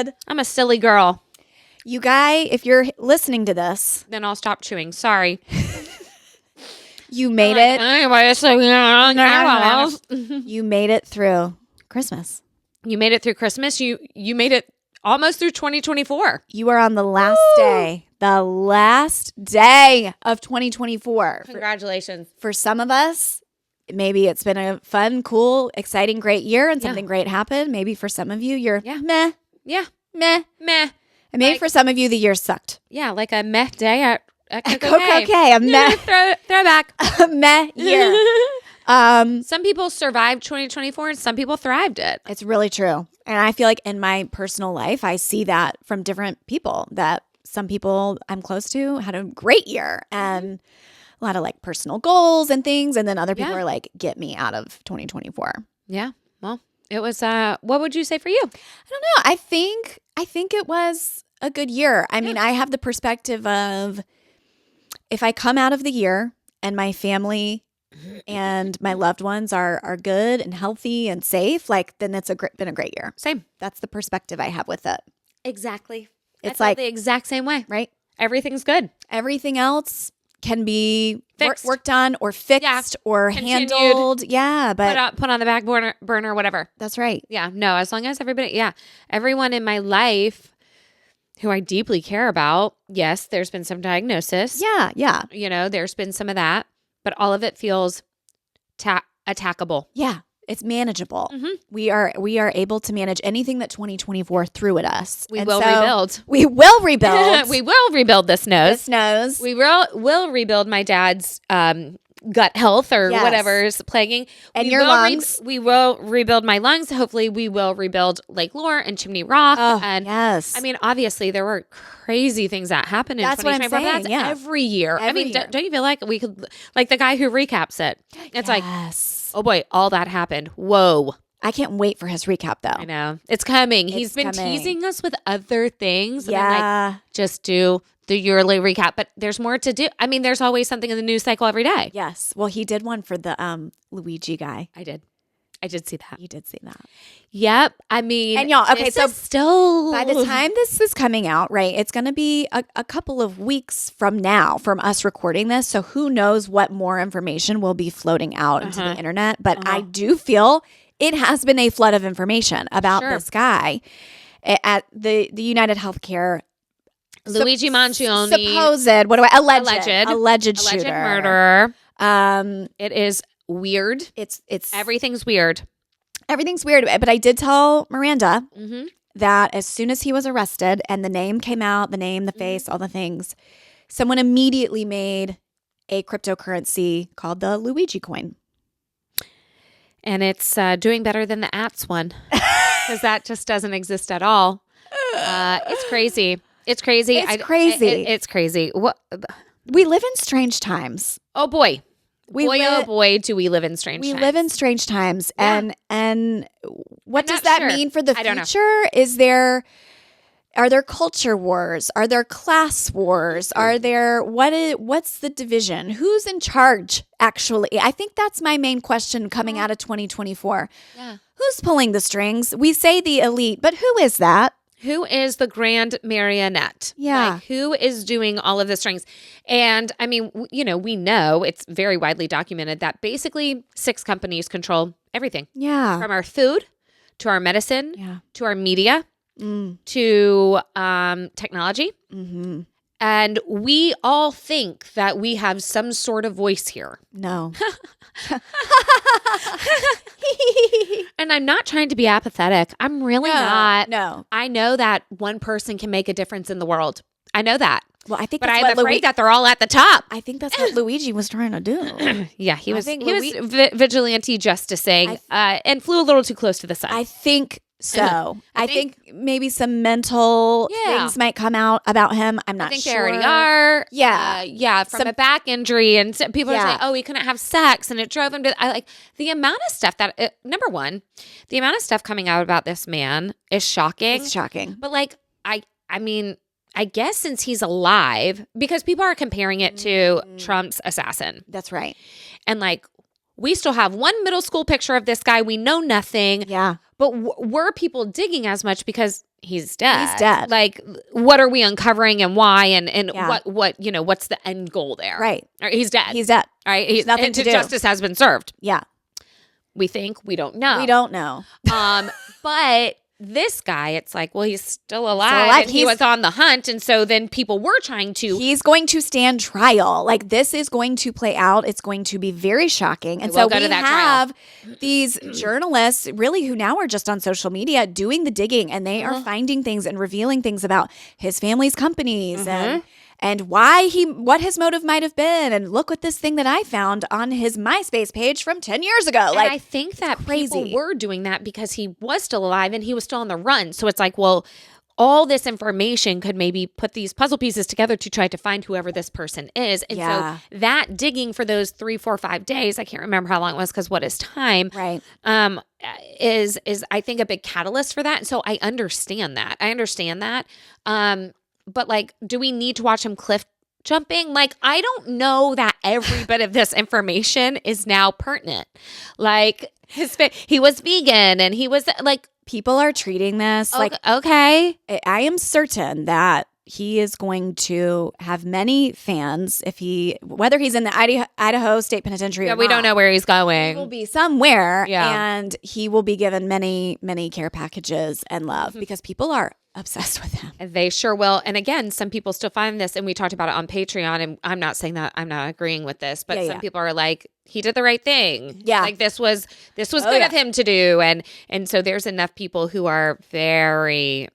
did. I'm a silly girl. You guy, if you're listening to this, Then I'll stop chewing. Sorry. you made it. Anyway, so You made it through Christmas. you made it through Christmas. You made it almost through 2024. You are on the last day. The last day of 2024. Congratulations. For some of us, maybe it's been a fun, cool, exciting, great year and something great happened. Maybe for some of you, you're meh. Yeah. Meh. Meh. And maybe for some of you, the year sucked. Yeah, like a meh day at Coco K. A meh. Throwback. A meh year. Some people survived 2024 and some people thrived it. It's really true. And I feel like in my personal life, I see that from different people, that some people I'm close to had a great year and a lot of like personal goals and things. And then other people are like, get me out of 2024. Yeah. Well, it was, what would you say for you? I don't know. I think it was a good year. I mean, I have the perspective of if I come out of the year and my family and my loved ones are good and healthy and safe, like then it's been a great year. Same. That's the perspective I have with it. Exactly. It's I felt like the exact same way. right? Everything's good. Everything else can be Fixed. worked on or fixed or Continued. handled. Yeah, but Put on the back burner, whatever. that's right. Yeah. No, as long as everyone in my life who I deeply care about, yes, there's been some diagnosis. Yeah. You know, there's been some of that, but all of it feels attackable. Yeah. It's manageable. Mhm. We are able to manage anything that 2024 threw at us. We And will so rebuild. We will rebuild. We will rebuild this nose. This nose. We will rebuild my dad's gut health or Yes. whatever's plaguing. And We your will lungs. we will rebuild my lungs. Hopefully we will rebuild Lake Lure and Chimney Rock. Oh, and yes. I mean, obviously there were crazy things that happened in That's what I'm 2024. But saying, that's yeah. every year. I Every mean, year. don't you feel like we could, like the guy who recaps it? It's like, yes. oh boy, all that happened. Whoa. I can't wait for his recap though. I know. It's coming. He's been coming. teasing us with other things. And I'm Yeah. like, just do the yearly recap. But there's more to do. I mean, there's always something in the news cycle every day. Yes. Well, he did one for the Luigi guy. I did see that. You did see that. Yep. I mean, And y'all, okay, this so is still by the time this is coming out, right, it's going to be a couple of weeks from now from us recording this. So who knows what more information will be floating out into the internet. But I do feel it has been a flood of information about this guy at the United Healthcare. Luigi Mangione, Supposed, alleged shooter. murderer. It is weird. It's Everything's weird. everything's weird. But I did tell Miranda Mm-hmm. that as soon as he was arrested and the name came out, the name, the face, all the things, someone immediately made a cryptocurrency called the Luigi coin. And it's doing better than the ATS one because that just doesn't exist at all. It's crazy. It's crazy. It's crazy. It's crazy. What? We live in strange times. Oh boy. Oh boy, do we live in strange times. We live in strange times. Yeah. And what I'm does not that sure. mean for the I don't know. future? Are there culture wars? Are there class wars? Are there what's the division? Who's in charge actually? I think that's my main question coming out of 2024. Yeah. Who's pulling the strings? We say the elite, but who is that? Who is the grand marionette? Yeah. Like, who is doing all of the strings? And I mean, we know it's very widely documented that basically 6 companies control everything Yeah. from our food to our medicine Yeah. to our media to technology. Mm-hmm. And we all think that we have some sort of voice here. No. And I'm not trying to be apathetic. I'm really not. No. I know that one person can make a difference in the world. I know that. Well, I think But that's I'm what afraid that they're all at the top. I think that's what Luigi was trying to do. Yeah, he was think vigilante justicing and flew a little too close to the sun. I think so. I think- think maybe some mental Yeah. things might come out about him. I'm I not think sure. they already are. Yeah. Yeah, from Some- a back injury. And people are Yeah. saying, oh, he couldn't have sex. And it drove him to, the amount of stuff number one, the amount of stuff coming out about this man is shocking. It's shocking. But I mean, I guess since he's alive, because people are comparing it to Trump's assassin. That's right. And we still have one middle school picture of this guy. We know nothing. Yeah. But were people digging as much because he's dead. He's dead. Like, what are we uncovering and why? And Yeah. what what's the end goal there? Right. All right, he's dead. He's dead. All right. Nothing and to do. Justice has been served. Yeah. We think. We don't know. We don't know. But this guy, it's like, well, he's still alive. Still alive. And he was on the hunt. And so then people were trying to. He's going to stand trial. Like, this is going to play out. It's going to be very shocking. And so we have these journalists really who now are just on social media doing the digging, and they are finding things and revealing things about his family's companies and what his motive might have been. And look at this thing that I found on his MySpace page from 10 years ago. And I think that people were doing that because he was still alive and he was still on the run. So it's like, well, all this information could maybe put these puzzle pieces together to try to find whoever this person is. And so that digging for those 3, 4, 5 days, I can't remember how long it was because what is time, right? Is I think a big catalyst for that. And so I understand that. But like, do we need to watch him cliff jumping? Like, I don't know that every bit of this information is now pertinent. Like, he was vegan and he was like, people are treating this like, okay. I am certain that he is going to have many fans whether he's in the Idaho State Penitentiary or we don't know where he's going. He will be somewhere, and he will be given many, many care packages and love because people are obsessed with him. They sure will. And again, some people still find this, and we talked about it on Patreon, and I'm not saying that I'm not agreeing with this, but some people are like, he did the right thing. Yeah. Like this was good of him to do. And so there's enough people who are very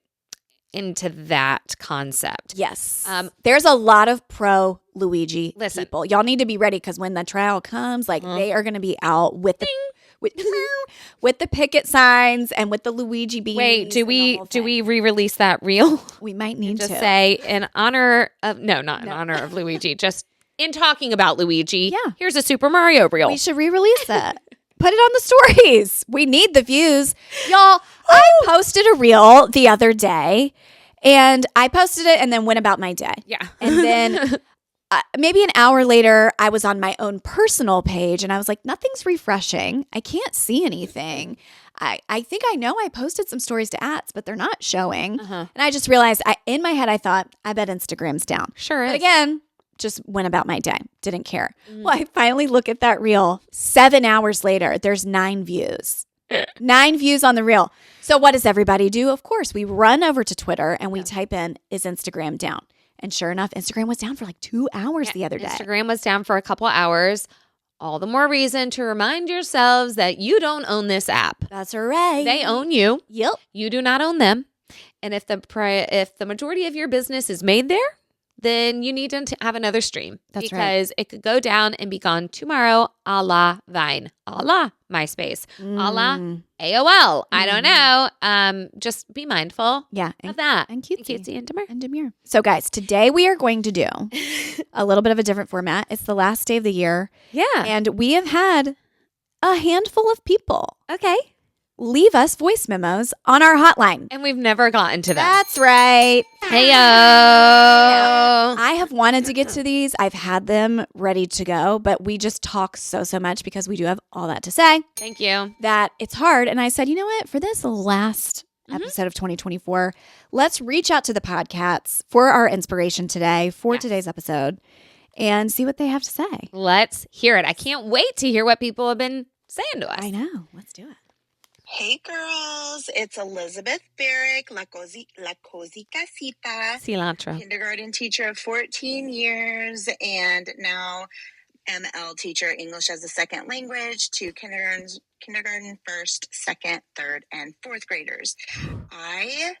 into that concept. Yes. There's a lot of pro Luigi people. Y'all need to be ready because when the trial comes, like they are going to be out with the with the picket signs and with the Luigi beans. Wait, do we re-release that reel? We might need to say in honor of in honor of Luigi, just in talking about Luigi. Yeah, here's a Super Mario reel. We should re-release that. Put it on the stories. We need the views, y'all. I posted a reel the other day, and I posted it and then went about my day. Yeah, and then. Maybe an hour later, I was on my own personal page and I was like, nothing's refreshing. I can't see anything. I think I know I posted some stories to @, but they're not showing. And I just realized in my head, I thought, I bet Instagram's down. Sure is. But again, just went about my day. Didn't care. Well, I finally look at that reel. 7 hours later, there's 9 views. 9 views on the reel. So what does everybody do? Of course, we run over to Twitter and we type in, is Instagram down? And sure enough, Instagram was down for like 2 hours the other day. Instagram was down for a couple of hours. All the more reason to remind yourselves that you don't own this app. That's right. They own you. Yep. You do not own them. And if the majority of your business is made there, then you need to have another stream. That's right. Because it could go down and be gone tomorrow, a la Vine, a la MySpace, a la AOL. I don't know. Just be mindful of that. And Cutesy. And Demure. So guys, today we are going to do a little bit of a different format. It's the last day of the year. Yeah. And we have had a handful of people. Okay. Leave us voice memos on our hotline. And we've never gotten to that. That's right. Heyo. I have wanted to get to these. I've had them ready to go, but we just talk so much because we do have all that to say. Thank you. That it's hard. And I said, you know what? For this last episode of 2024, let's reach out to the podcasts for our inspiration today, for today's episode, and see what they have to say. Let's hear it. I can't wait to hear what people have been saying to us. I know. Let's do it. Hey girls, it's Elizabeth Barrick, La Cosi Casita. Cilantro. Kindergarten teacher of 14 years and now ML teacher, English as a second language to kindergarten, first, second, third, and fourth graders. I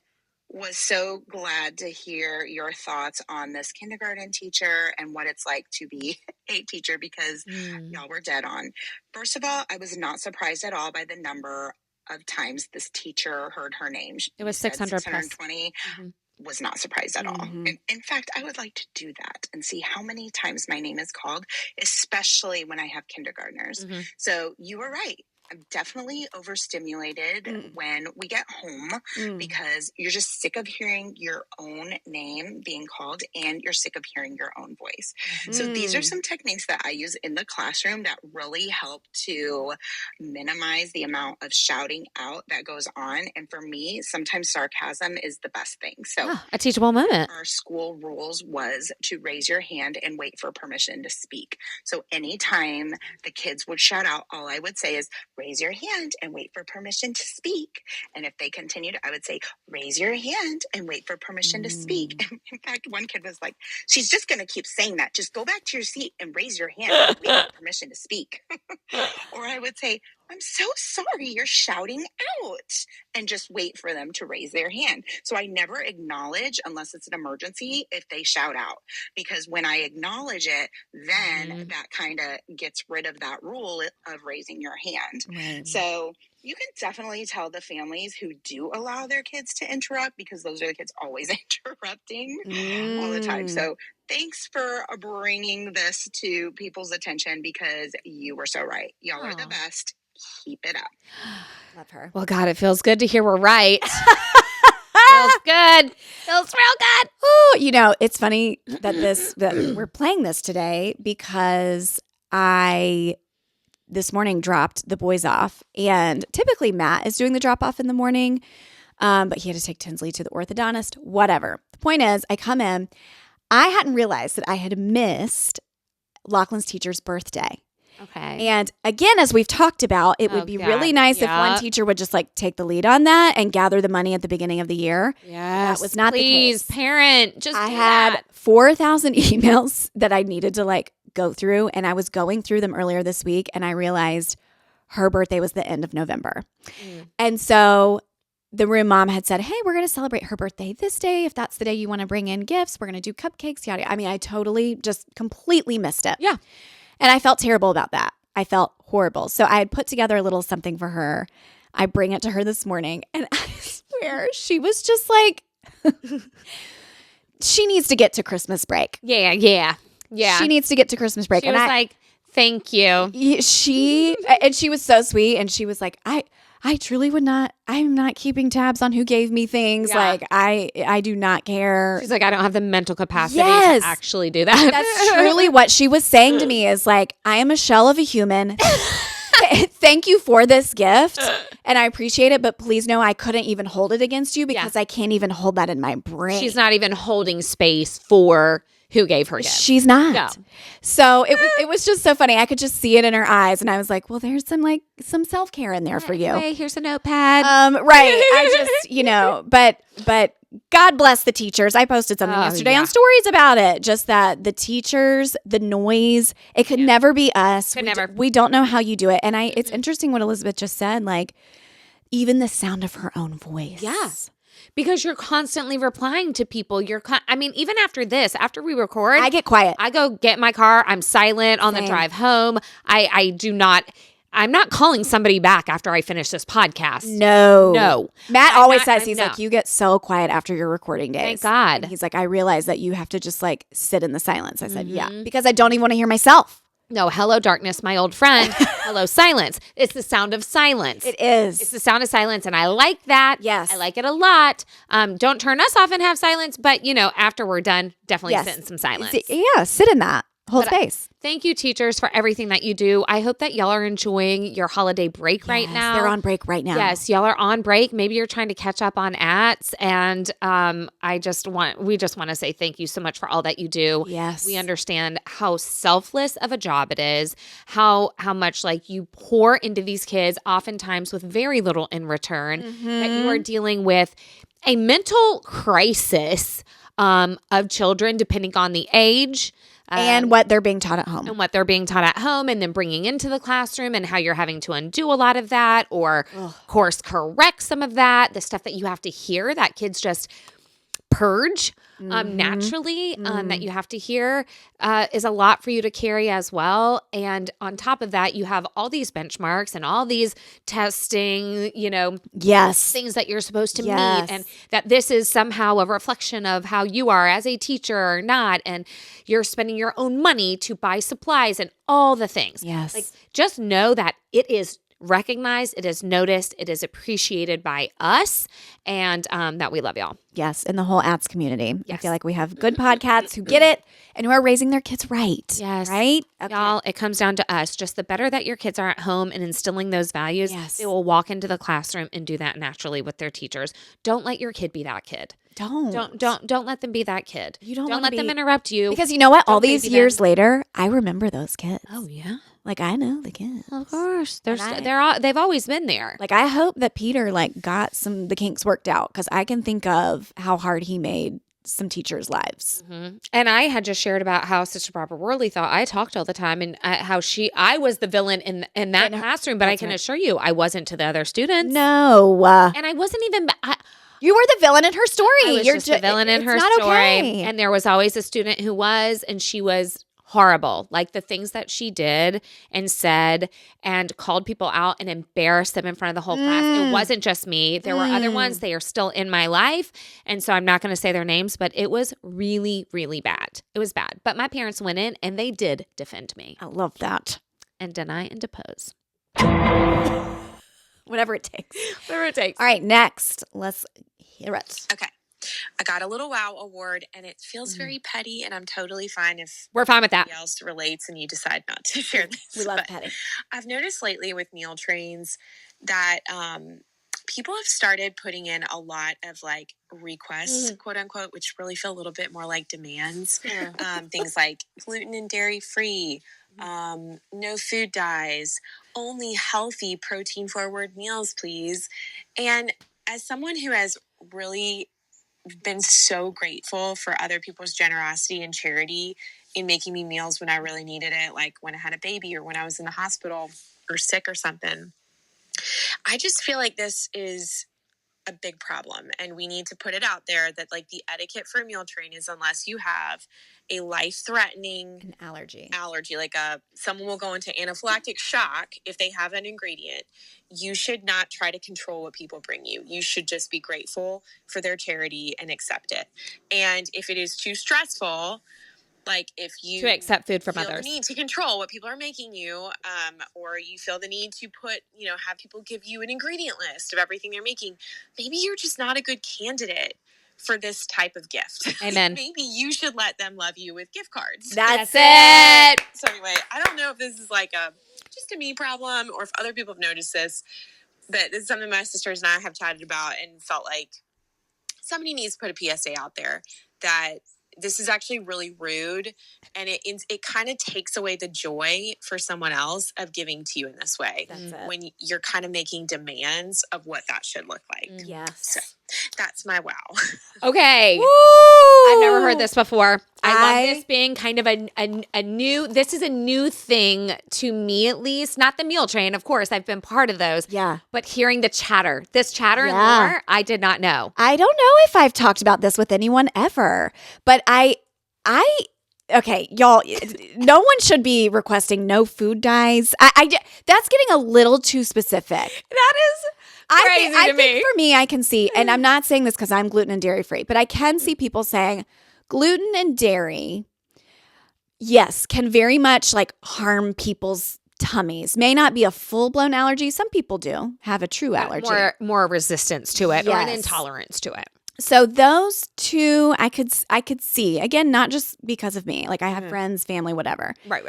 was so glad to hear your thoughts on this kindergarten teacher and what it's like to be a teacher because y'all were dead on. First of all, I was not surprised at all by the number of times this teacher heard her name. It was 600 620. Was not surprised at all. In fact, I would like to do that and see how many times my name is called, especially when I have kindergartners. So you were right. I'm definitely overstimulated when we get home because you're just sick of hearing your own name being called and you're sick of hearing your own voice. So these are some techniques that I use in the classroom that really help to minimize the amount of shouting out that goes on. And for me, sometimes sarcasm is the best thing. So a teachable moment. Our school rules was to raise your hand and wait for permission to speak. So anytime the kids would shout out, all I would say is, raise your hand and wait for permission to speak. And if they continued, I would say, raise your hand and wait for permission to speak. In fact, one kid was like, she's just going to keep saying that. Just go back to your seat and raise your hand and wait for permission to speak. Or I would say, I'm so sorry, you're shouting out, and just wait for them to raise their hand. So I never acknowledge, unless it's an emergency, if they shout out, because when I acknowledge it, then that kind of gets rid of that rule of raising your hand. Right. So you can definitely tell the families who do allow their kids to interrupt, because those are the kids always interrupting all the time. So thanks for bringing this to people's attention, because you were so right. Y'all are the best. Keep it up. Love her. Well, God, it feels good to hear we're right. Feels good. Feels real good. Oh, it's funny that we're playing this today because I this morning dropped the boys off, and typically Matt is doing the drop off in the morning, but he had to take Tinsley to the orthodontist. Whatever. The point is, I come in. I hadn't realized that I had missed Lachlan's teacher's birthday. Okay. And again, as we've talked about, it would be really nice if one teacher would just take the lead on that and gather the money at the beginning of the year. Yes. That was not the case. Please, parent, just I had 4,000 emails that I needed to go through, and I was going through them earlier this week, and I realized her birthday was the end of November. And so the room mom had said, hey, we're going to celebrate her birthday this day. If that's the day you want to bring in gifts, we're going to do cupcakes, yada, yada. I mean, I totally just completely missed it. Yeah. And I felt terrible about that. I felt horrible. So I had put together a little something for her. I bring it to her this morning, and I swear she was just like, she needs to get to Christmas break. Yeah. She needs to get to Christmas break. She was like, thank you. She was so sweet, and she was like, I truly would not, I'm not keeping tabs on who gave me things. Yeah. I do not care. She's like, I don't have the mental capacity to actually do that. That's truly what she was saying to me, is like, I am a shell of a human. Thank you for this gift, and I appreciate it, but please know I couldn't even hold it against you, because I can't even hold that in my brain. She's not even holding space for who gave her gift. She's not. No. So it was just so funny. I could just see it in her eyes, and I was like, well, there's some self-care in there for you. Hey, here's a notepad. Right. I just, but God bless the teachers. I posted something yesterday on stories about it. Just that the teachers, the noise, it could never be us. We don't know how you do it. And it's interesting what Elizabeth just said, even the sound of her own voice. Yeah. Because you're constantly replying to people. Even after this, after we record, I get quiet. I go get in my car. I'm silent on the drive home. I'm not calling somebody back after I finish this podcast. No. Matt always says, he's like, you get so quiet after your recording days. Thank God. And he's like, I realize that you have to just sit in the silence. I said, yeah, because I don't even want to hear myself. No, hello, darkness, my old friend. Hello, silence. It's the sound of silence. It is. It's the sound of silence, and I like that. Yes. I like it a lot. Don't turn us off and have silence, but, after we're done, definitely sit in some silence. Sit in that. Whole space. Thank you, teachers, for everything that you do. I hope that y'all are enjoying your holiday break right now. They're on break right now. Yes, y'all are on break. Maybe you're trying to catch up on ats, and we just want to say thank you so much for all that you do. Yes, we understand how selfless of a job it is. How much you pour into these kids, oftentimes with very little in return. That you are dealing with a mental crisis of children, depending on the age. And what they're being taught at home. And then bringing into the classroom, and how you're having to undo a lot of that, or course correct some of that. The stuff that you have to hear that kids just purge naturally, that you have to hear is a lot for you to carry as well. And on top of that, you have all these benchmarks and all these testing, things that you're supposed to meet, and that this is somehow a reflection of how you are as a teacher or not. And you're spending your own money to buy supplies and all the things. Yes. Just know that it is recognized, it is noticed, it is appreciated by us, and that we love y'all. Yes, in the whole ads community. Yes. I feel like we have good podcasts who get it and who are raising their kids right. Yes. Right? Okay. Y'all, it comes down to us. Just the better that your kids are at home and instilling those values, they will walk into the classroom and do that naturally with their teachers. Don't let your kid be that kid. Don't let them be that kid. Don't let them interrupt you. Because you know what? All these years later, I remember those kids. Oh yeah. Like I know the kids. Of course. They've always been there. Like I hope that Peter got the kinks worked out, because I can think of how hard he made some teachers' lives. Mm-hmm. And I had just shared about how Sister Barbara Worley thought I talked all the time, and how I was the villain in that classroom, but I can assure you I wasn't to the other students. No. And I wasn't even... You were the villain in her story. You're just the villain in her story. Okay. And there was always a student who was, and she was horrible. Like the things that she did and said and called people out and embarrassed them in front of the whole class. It wasn't just me. There were other ones. They are still in my life. And so I'm not going to say their names, but it was really, really bad. It was bad. But my parents went in and they did defend me. I love that. And deny and depose. Whatever it takes. Whatever it takes. All right, next. Let's hear it. Okay. I got a little wow award, and it feels very petty, and I'm totally fine if we're fine with that. Somebody else relates and you decide not to share this. We love petty. I've noticed lately with meal trains that people have started putting in a lot of like requests, quote unquote, which really feel a little bit more like demands. Things like gluten and dairy free, no food dyes, only healthy protein forward meals, please. And as someone who has really been so grateful for other people's generosity and charity in making me meals when I really needed it, like when I had a baby or when I was in the hospital or sick or something, I just feel like this is a big problem, and we need to put it out there that like the etiquette for a meal train is, unless you have a life-threatening allergy, like someone will go into anaphylactic shock if they have an ingredient, you should not try to control what people bring you. You should just be grateful for their charity and accept it. And if it is too stressful, like if you to accept food from feel others, the need to control what people are making you, or you feel the need to put, have people give you an ingredient list of everything they're making, maybe you're just not a good candidate for this type of gift. Amen. Maybe you should let them love you with gift cards. That's it. So anyway, I don't know if this is like just a me problem or if other people have noticed this, but this is something my sisters and I have chatted about and felt like somebody needs to put a PSA out there that this is actually really rude, and it kind of takes away the joy for someone else of giving to you in this way. When you're kind of making demands of what that should look like. Yes. So that's my wow. Okay. Woo! I've never heard this before. I love this being kind of a new thing to me, at least. Not the meal train, of course. I've been part of those. Yeah. But hearing this chatter and lore, I did not know. I don't know if I've talked about this with anyone ever, but okay, y'all, no one should be requesting no food dyes. That's getting a little too specific. That is crazy I to me. think for me, I can see, and I'm not saying this because I'm gluten and dairy free, but I can see people saying gluten and dairy, yes, can very much like harm people's tummies. May not be a full-blown allergy. Some people do have a true allergy. More resistance to it, or an intolerance to it. So those two I could see. Again, not just because of me. Like I have friends, family, whatever. Right.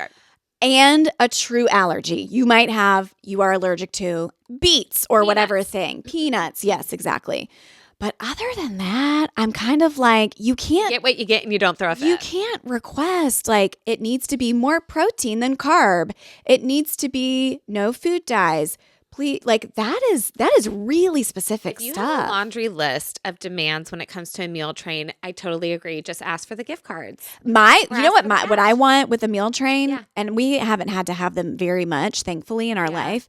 And a true allergy. You are allergic to beets or whatever thing. Peanuts. Yes, exactly. But other than that, I'm kind of like, you can't get what you get and you don't throw a fit. You can't request like it needs to be more protein than carb. It needs to be no food dyes. Please, like that is really specific if you stuff. have a laundry list of demands when it comes to a meal train, I totally agree. Just ask for the gift cards. What I want with a meal train, and we haven't had to have them very much, thankfully, in our life.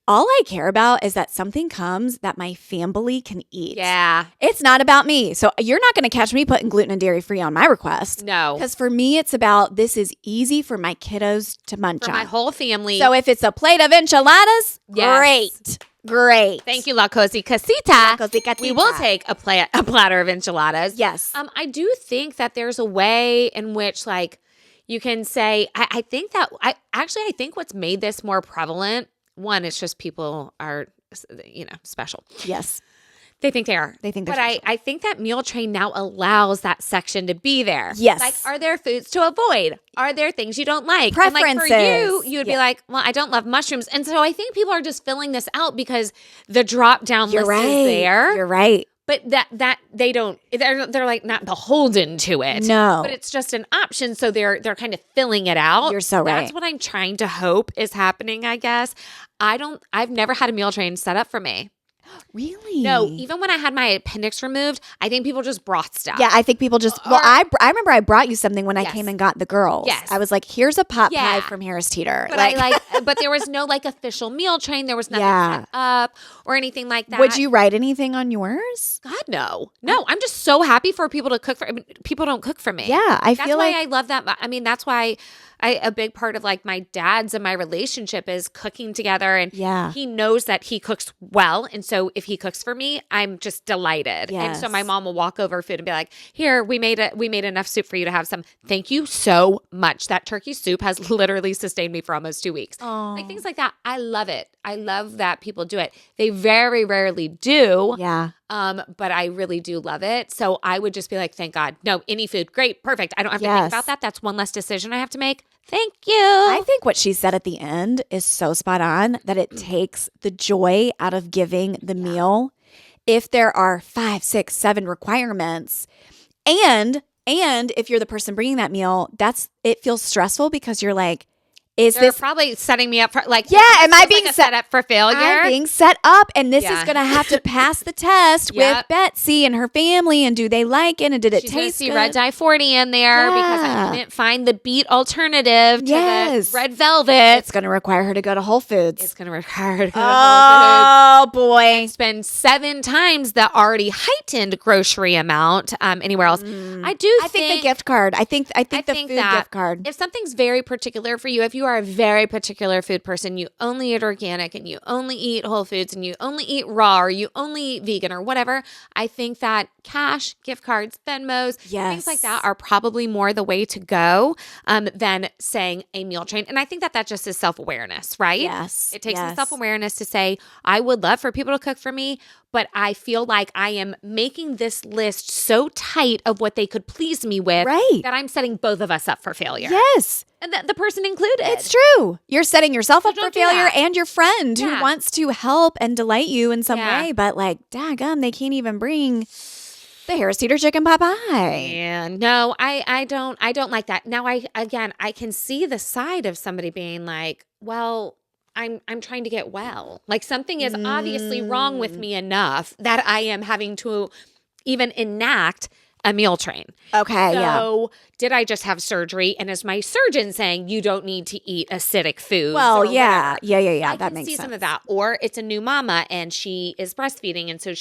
All I care about is that something comes that my family can eat. Yeah. It's not about me. So you're not going to catch me putting gluten and dairy free on my request. No. Because for me, it's about this is easy for my kiddos to munch on. For my whole family. So if it's a plate of enchiladas, great. Thank you, La Cosita. We will take a platter of enchiladas. Yes. I do think that there's a way in which like you can say, I think what's made this more prevalent one, it's just people are, special. Yes. They think they are. They think they're But I think that meal train now allows that section to be there. Yes. Like, are there foods to avoid? Are there things you don't like? Preferences. And like for you would be like, well, I don't love mushrooms. And so I think people are just filling this out because the drop down list is there. You're right. But that they don't, they're like not beholden to it. No. But it's just an option. So they're kind of filling it out. You're so right. That's what I'm trying to hope is happening, I guess. I've never had a meal train set up for me. Really? No, even when I had my appendix removed, I think people just brought stuff. Yeah, I think people just, I remember I brought you something when I came and got the girls. Yes. I was like, here's a pot pie from Harris Teeter. But but there was no like official meal train. There was nothing set up or anything like that. Would you write anything on yours? God, no. No, I'm just so happy for people to cook for. People don't cook for me. Yeah, That's why I love that. I mean, that's why a big part of like my dad's and my relationship is cooking together. And he knows that he cooks well. And so if he cooks for me, I'm just delighted. Yes. And so my mom will walk over food and be like, here, we made enough soup for you to have some. Thank you so much. That turkey soup has literally sustained me for almost 2 weeks. Aww. Like things like that. I love it. I love that people do it. They very rarely do. Yeah. But I really do love it. So I would just be like, thank God. No, any food. Great. Perfect. I don't have to think about that. That's one less decision I have to make. Thank you. I think what she said at the end is so spot on that it takes the joy out of giving the meal. If there are 5, 6, 7 requirements and if you're the person bringing that meal, it feels stressful because you're like, They're probably setting me up for am I being set up for failure? I'm being set up, and this is going to have to pass the test with Betsy and her family. And do they like it? And did it taste good? See Red Dye 40 in there because I couldn't find the beet alternative to the red velvet. It's going to require her to go to Whole Foods. It's going to require her to go to Whole Foods. Oh boy! And spend 7 times the already heightened grocery amount anywhere else. I think the gift card. I think the food gift card. If something's very particular for you, if you are a very particular food person, you only eat organic and you only eat Whole Foods and you only eat raw or you only eat vegan or whatever, I think that cash, gift cards, Venmos, things like that are probably more the way to go than saying a meal train. And I think that just is self-awareness, right? Yes. It takes some self-awareness to say, I would love for people to cook for me, but I feel like I am making this list so tight of what they could please me with that I'm setting both of us up for failure. Yes. And the person included. It's true. You're setting yourself up for failure and your friend who wants to help and delight you in some way. But like, daggum, they can't even bring the Harris Teeter chicken pot pie. Yeah, no, I don't like that. Now I can see the side of somebody being like, well, I'm trying to get well. Like something is obviously wrong with me enough that I am having to even enact a meal train. Okay, so did I just have surgery? And is my surgeon saying you don't need to eat acidic foods? Well, yeah. I that can makes see sense. some of that. Or it's a new mama and she is breastfeeding. And so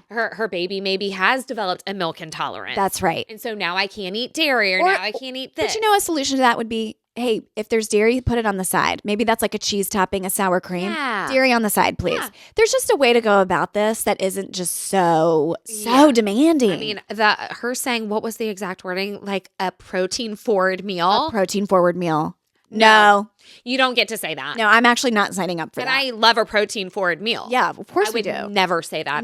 her baby maybe has developed a milk intolerance. That's right. And so now I can't eat dairy or now I can't eat this. But a solution to that would be, hey, if there's dairy, put it on the side. Maybe that's like a cheese topping, a sour cream. Yeah. Dairy on the side, please. Yeah. There's just a way to go about this that isn't just so demanding. I mean, her saying, what was the exact wording? Like a protein forward meal. A protein forward meal. No. You don't get to say that. No, I'm actually not signing up for that. And I love a protein forward meal. Yeah, of course we do. I would never say that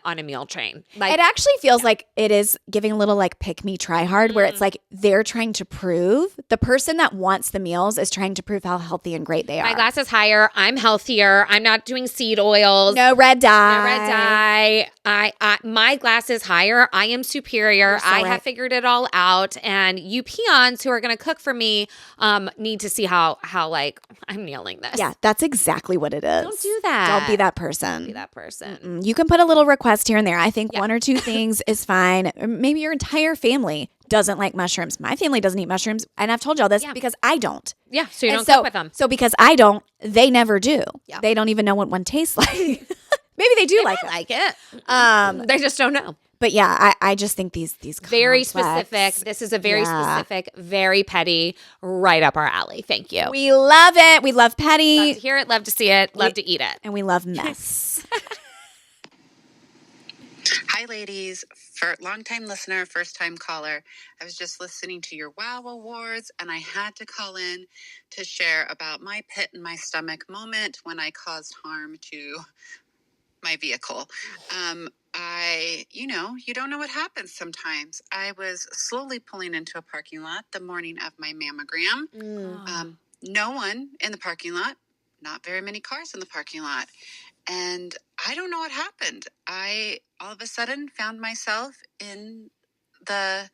on a meal train. Like, it actually feels like it is giving a little like pick me, try hard, where it's like they're trying to prove, the person that wants the meals is trying to prove how healthy and great they are. My glass is higher. I'm healthier. I'm not doing seed oils. No red dye. My glass is higher. I am superior. I have figured it all out. And you peons who are going to cook for me need to see how like I'm nailing this. Yeah, that's exactly what it is. Don't do that. Don't be that person. Don't be that person. You can put a little request here and there. I think 1 or 2 things is fine. Maybe your entire family doesn't like mushrooms. My family doesn't eat mushrooms. And I've told y'all this because I don't. Yeah, so you don't cook with them. So because I don't, they never do. Yeah. They don't even know what one tastes like. Maybe they do like it. They just don't know. But yeah, I just think these very specific. This is a very specific, very petty, right up our alley. Thank you. We love it. We love petty. Love to hear it. Love to see it. Love to eat it. And we love mess. Hi, ladies. long-time listener, first-time caller. I was just listening to your Wow Awards, and I had to call in to share about my pit in my stomach moment when I caused harm to my vehicle. You don't know what happens sometimes. I was slowly pulling into a parking lot the morning of my mammogram. No one in the parking lot, not very many cars in the parking lot. And I don't know what happened. I all of a sudden found myself in a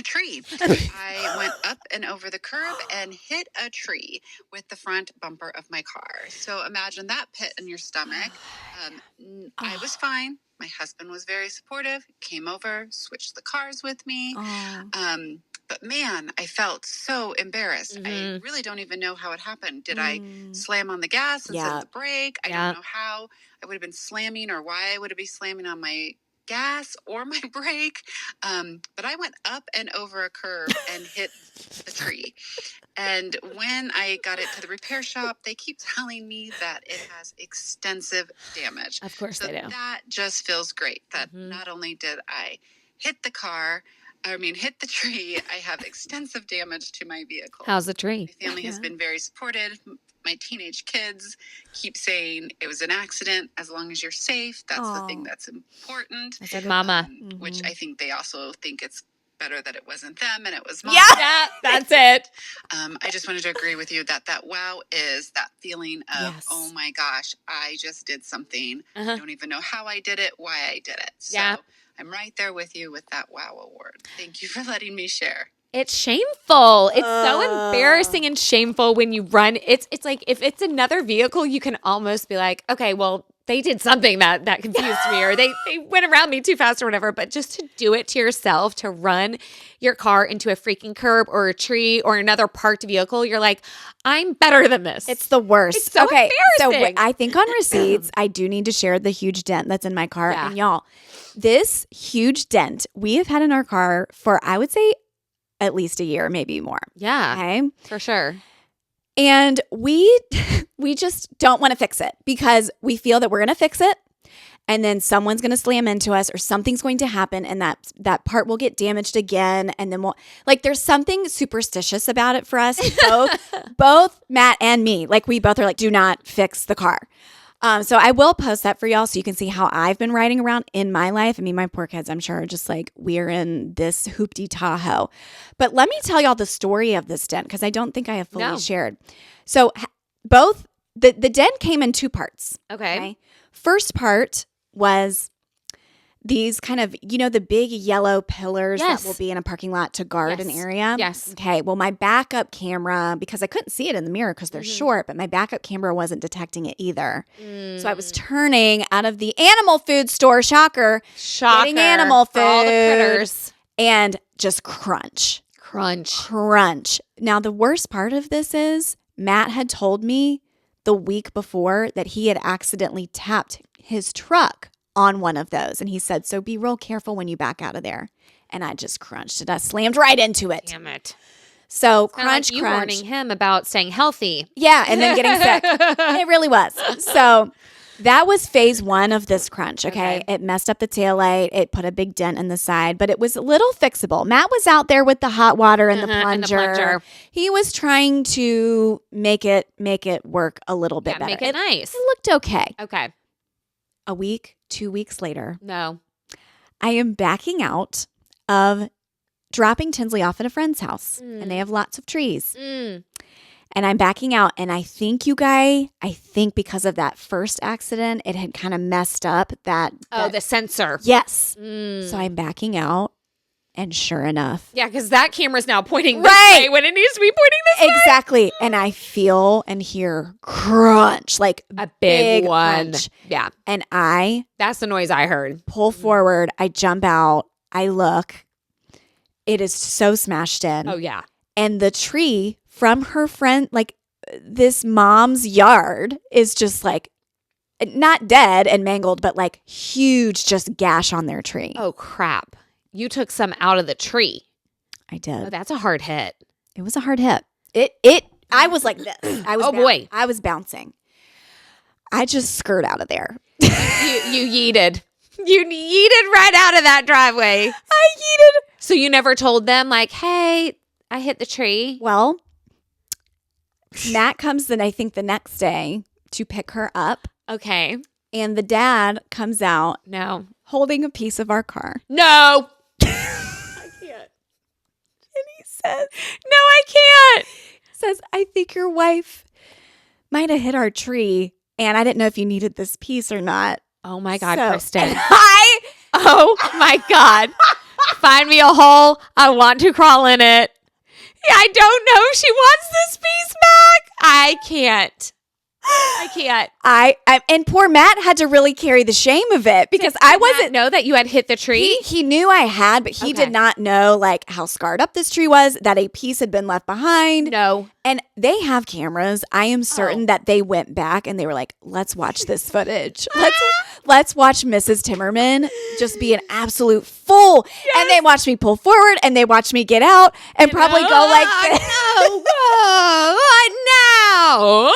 tree. I went up and over the curb and hit a tree with the front bumper of my car. So imagine that pit in your stomach. I was fine. My husband was very supportive, came over, switched the cars with me. But man, I felt so embarrassed. I really don't even know how it happened. Did I slam on the gas instead of the brake? I don't know how I would have been slamming or why I would have been slamming on my gas or my brake. But I went up and over a curb and hit the tree. And when I got it to the repair shop, they keep telling me that it has extensive damage. Of course they do. That just feels great. That not only did I hit the tree, I have extensive damage to my vehicle. How's the tree? My family has been very supportive. My teenage kids keep saying it was an accident. As long as you're safe, that's the thing that's important. I said, Mama. Which I think they also think it's better that it wasn't them and it was Mom. Yeah, that's it. I just wanted to agree with you that wow is that feeling of, oh my gosh, I just did something. I don't even know how I did it, why I did it. So I'm right there with you with that wow award. Thank you for letting me share. It's shameful. It's so embarrassing and shameful when you run. It's like if it's another vehicle, you can almost be like, okay, well, they did something that confused me or they went around me too fast or whatever. But just to do it to yourself, to run your car into a freaking curb or a tree or another parked vehicle, you're like, I'm better than this. It's the worst. It's so embarrassing. So I think on receipts, I do need to share the huge dent that's in my car. Yeah. And y'all, this huge dent we have had in our car for, I would say, at least a year, maybe more. Yeah, okay? For sure. And we just don't want to fix it because we feel that we're going to fix it and then someone's going to slam into us or something's going to happen and that part will get damaged again. And then there's something superstitious about it for us, both Matt and me. Like we both are like, do not fix the car. So I will post that for y'all so you can see how I've been riding around in my life. I mean, my poor kids, I'm sure, are just like, we're in this hoopty Tahoe. But let me tell y'all the story of this dent because I don't think I have fully shared. So both, the dent came in two parts. Okay. First part was these kind of, the big yellow pillars that will be in a parking lot to guard an area. Yes. Okay. Well, my backup camera, because I couldn't see it in the mirror because they're short, but my backup camera wasn't detecting it either. So I was turning out of the animal food store, shocker, getting animal food. For all the critters. And just crunch. Now, the worst part of this is Matt had told me the week before that he had accidentally tapped his truck on one of those. And he said, so be real careful when you back out of there. And I just crunched it. I slammed right into it. Damn it. So crunch. You warning him about staying healthy. Yeah. And then getting sick. It really was. So that was phase one of this crunch. Okay. It messed up the taillight. It put a big dent in the side, but it was a little fixable. Matt was out there with the hot water and the plunger. He was trying to make it work a little bit better. Make it nice. It looked okay. Okay. A week, 2 weeks later. No. I am backing out of dropping Tinsley off at a friend's house and they have lots of trees. And I'm backing out and I think because of that first accident, it had kind of messed up that the sensor. Yes. So I'm backing out and sure enough. Yeah, because that camera's now pointing this way when it needs to be pointing this way. Exactly. And I feel and hear crunch, like a big one. Crunch. Yeah. And that's the noise I heard. Pull forward. I jump out. I look. It is so smashed in. Oh, yeah. And the tree from her friend, like this mom's yard is just like not dead and mangled, but like huge just gash on their tree. Oh, crap. You took some out of the tree. I did. Oh, that's a hard hit. It was a hard hit. I was like this. Boy. I was bouncing. I just skirt out of there. You yeeted. You yeeted right out of that driveway. I yeeted. So you never told them like, hey, I hit the tree? Well, Matt comes in, I think, the next day to pick her up. Okay. And the dad comes out. No. Holding a piece of our car. No. I can't. And he says, no, I can't. Says, I think your wife might have hit our tree. And I didn't know if you needed this piece or not. Oh my God, So, Kristen. Oh my God. Find me a hole. I want to crawl in it. Yeah, I don't know if she wants this piece back. I can't. And poor Matt had to really carry the shame of it because I wasn't know that you had hit the tree. He knew I had, but he did not know like how scarred up this tree was, that a piece had been left behind. No. And they have cameras. I am certain that they went back and they were like, let's watch this footage. Let's watch Mrs. Timmerman just be an absolute fool. Yes. And they watched me pull forward and they watched me get out and probably go like this. What now?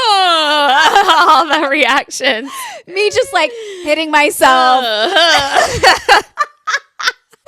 All the reactions. Me just like hitting myself.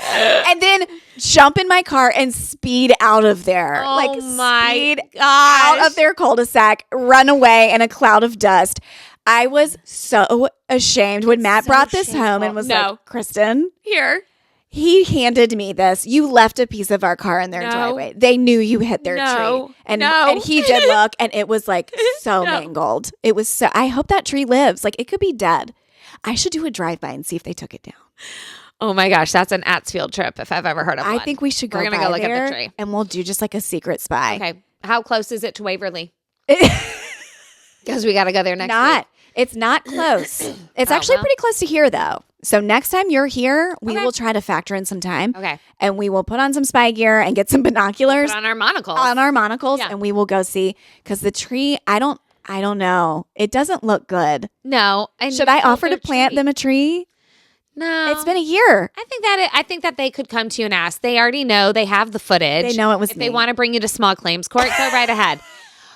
And then jump in my car and speed out of there. Oh speed out of their cul-de-sac, run away in a cloud of dust. I was so ashamed when Matt brought this home and was like, Kristen, here. He handed me this. You left a piece of our car in their driveway. They knew you hit their tree. And he did look, and it was like so mangled. It was so, I hope that tree lives. Like it could be dead. I should do a drive-by and see if they took it down. Oh my gosh, that's an Atz field trip if I've ever heard of one. I think we should go We're gonna go look at the tree. And we'll do just like a secret spy. Okay. How close is it to Waverly? Because we got to go there next week. It's not close. It's actually pretty close to here, though. So next time you're here, we will try to factor in some time. Okay. And we will put on some spy gear and get some binoculars. Put on our monocles. And we will go see. Because the tree, I don't know. It doesn't look good. No. Should I offer to plant them a tree? No. It's been a year. I think that they could come to you and ask. They already know. They have the footage. They know it was me. If me. they want to bring you to small claims court, go right ahead.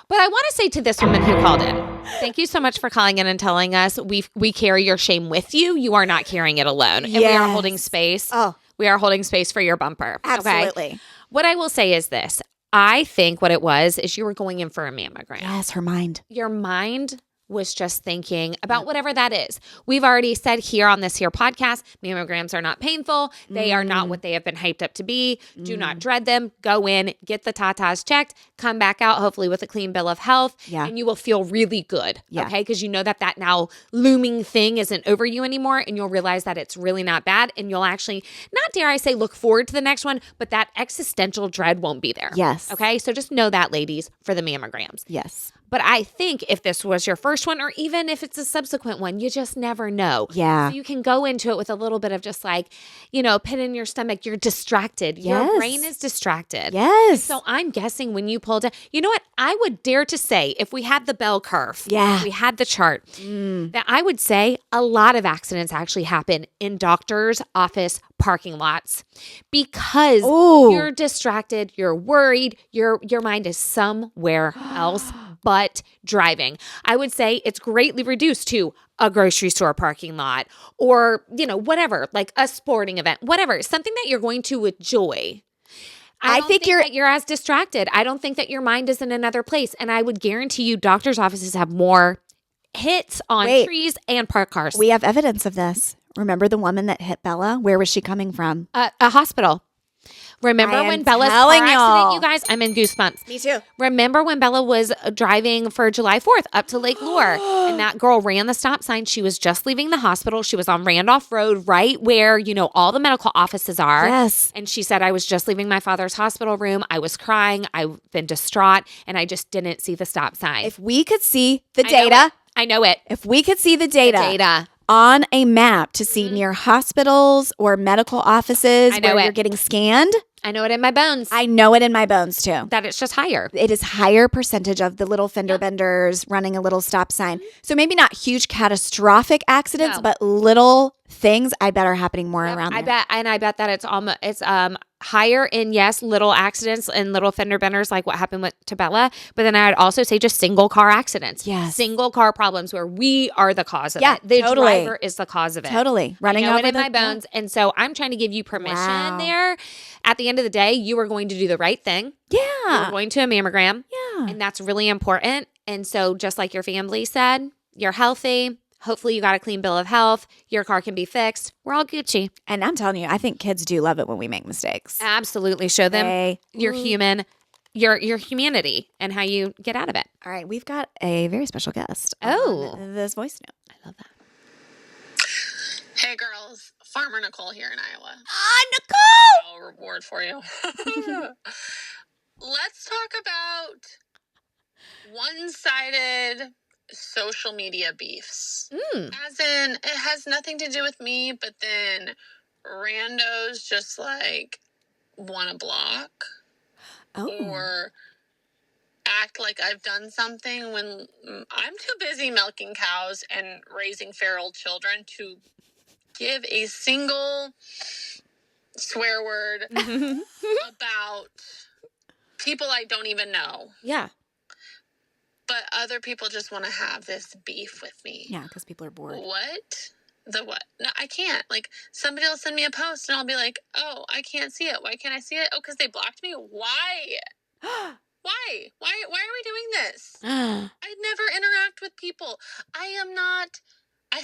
But I want to say to this woman who called in, thank you so much for calling in and telling us we carry your shame with you. You are not carrying it alone. And we are holding space. Oh. We are holding space for your bumper. Absolutely. Okay? What I will say is this. I think what it was is you were going in for a mammogram. Yes, her mind. Your mind was just thinking about whatever that is. We've already said here on this here podcast, mammograms are not painful. They are not what they have been hyped up to be. Do not dread them. Go in, get the tatas checked, come back out hopefully with a clean bill of health, and you will feel really good, okay? Because you know that now looming thing isn't over you anymore, and you'll realize that it's really not bad, and you'll actually, not dare I say look forward to the next one, but that existential dread won't be there. Yes. Okay? So just know that, ladies, for the mammograms. Yes. But I think if this was your first one, or even if it's a subsequent one, you just never know. Yeah. So you can go into it with a little bit of just like, pit in your stomach. You're distracted. Yes. Your brain is distracted. Yes. So I'm guessing when you pulled it, you know what? I would dare to say if we had the bell curve, if we had the chart, that I would say a lot of accidents actually happen in doctors' office parking lots because you're distracted, you're worried, your mind is somewhere else but driving. I would say it's greatly reduced to a grocery store parking lot or, whatever, like a sporting event, whatever, something that you're going to enjoy. I don't think that you're as distracted. I don't think that your mind is in another place. And I would guarantee you doctors' offices have more hits on trees and parked cars. We have evidence of this. Remember the woman that hit Bella? Where was she coming from? A hospital. Remember when Bella's car accident, you guys? I'm in goosebumps. Me too. Remember when Bella was driving for July 4th up to Lake Lure and that girl ran the stop sign? She was just leaving the hospital. She was on Randolph Road, right where, all the medical offices are. Yes. And she said, I was just leaving my father's hospital room. I was crying. I've been distraught and I just didn't see the stop sign. If we could see the data. I know it. If we could see the data. On a map to see near hospitals or medical offices where you're getting scanned. I know it in my bones. I know it in my bones too. That it's just higher. It is higher percentage of the little fender benders running a little stop sign. So maybe not huge catastrophic accidents, but little things, I bet are happening more around there. I bet that it's higher in, yes, little accidents and little fender benders like what happened to Bella, but then I'd also say just single car accidents. Yes. Single car problems where we are the cause of it. The driver is the cause of it. Totally. Running over it in my bones. And so I'm trying to give you permission there. At the end of the day, you are going to do the right thing. Yeah. You're going to a mammogram. Yeah. And that's really important. And so just like your family said, you're healthy. Hopefully you got a clean bill of health. Your car can be fixed. We're all Gucci. And I'm telling you, I think kids do love it when we make mistakes. Absolutely. Show them you're human, your humanity and how you get out of it. All right. We've got a very special guest. On this voice note. I love that. Hey girls, Farmer Nicole here in Iowa. Nicole! No reward for you. Let's talk about one-sided social media beefs. As in, it has nothing to do with me, but then randos just like want to block or act like I've done something when I'm too busy milking cows and raising feral children to give a single swear word about people I don't even know. Yeah. But other people just want to have this beef with me. Yeah, because people are bored. What? The what? No, I can't. Like, somebody will send me a post and I'll be like, oh, I can't see it. Why can't I see it? Oh, because they blocked me? Why? Why? Why are we doing this? I never interact with people. I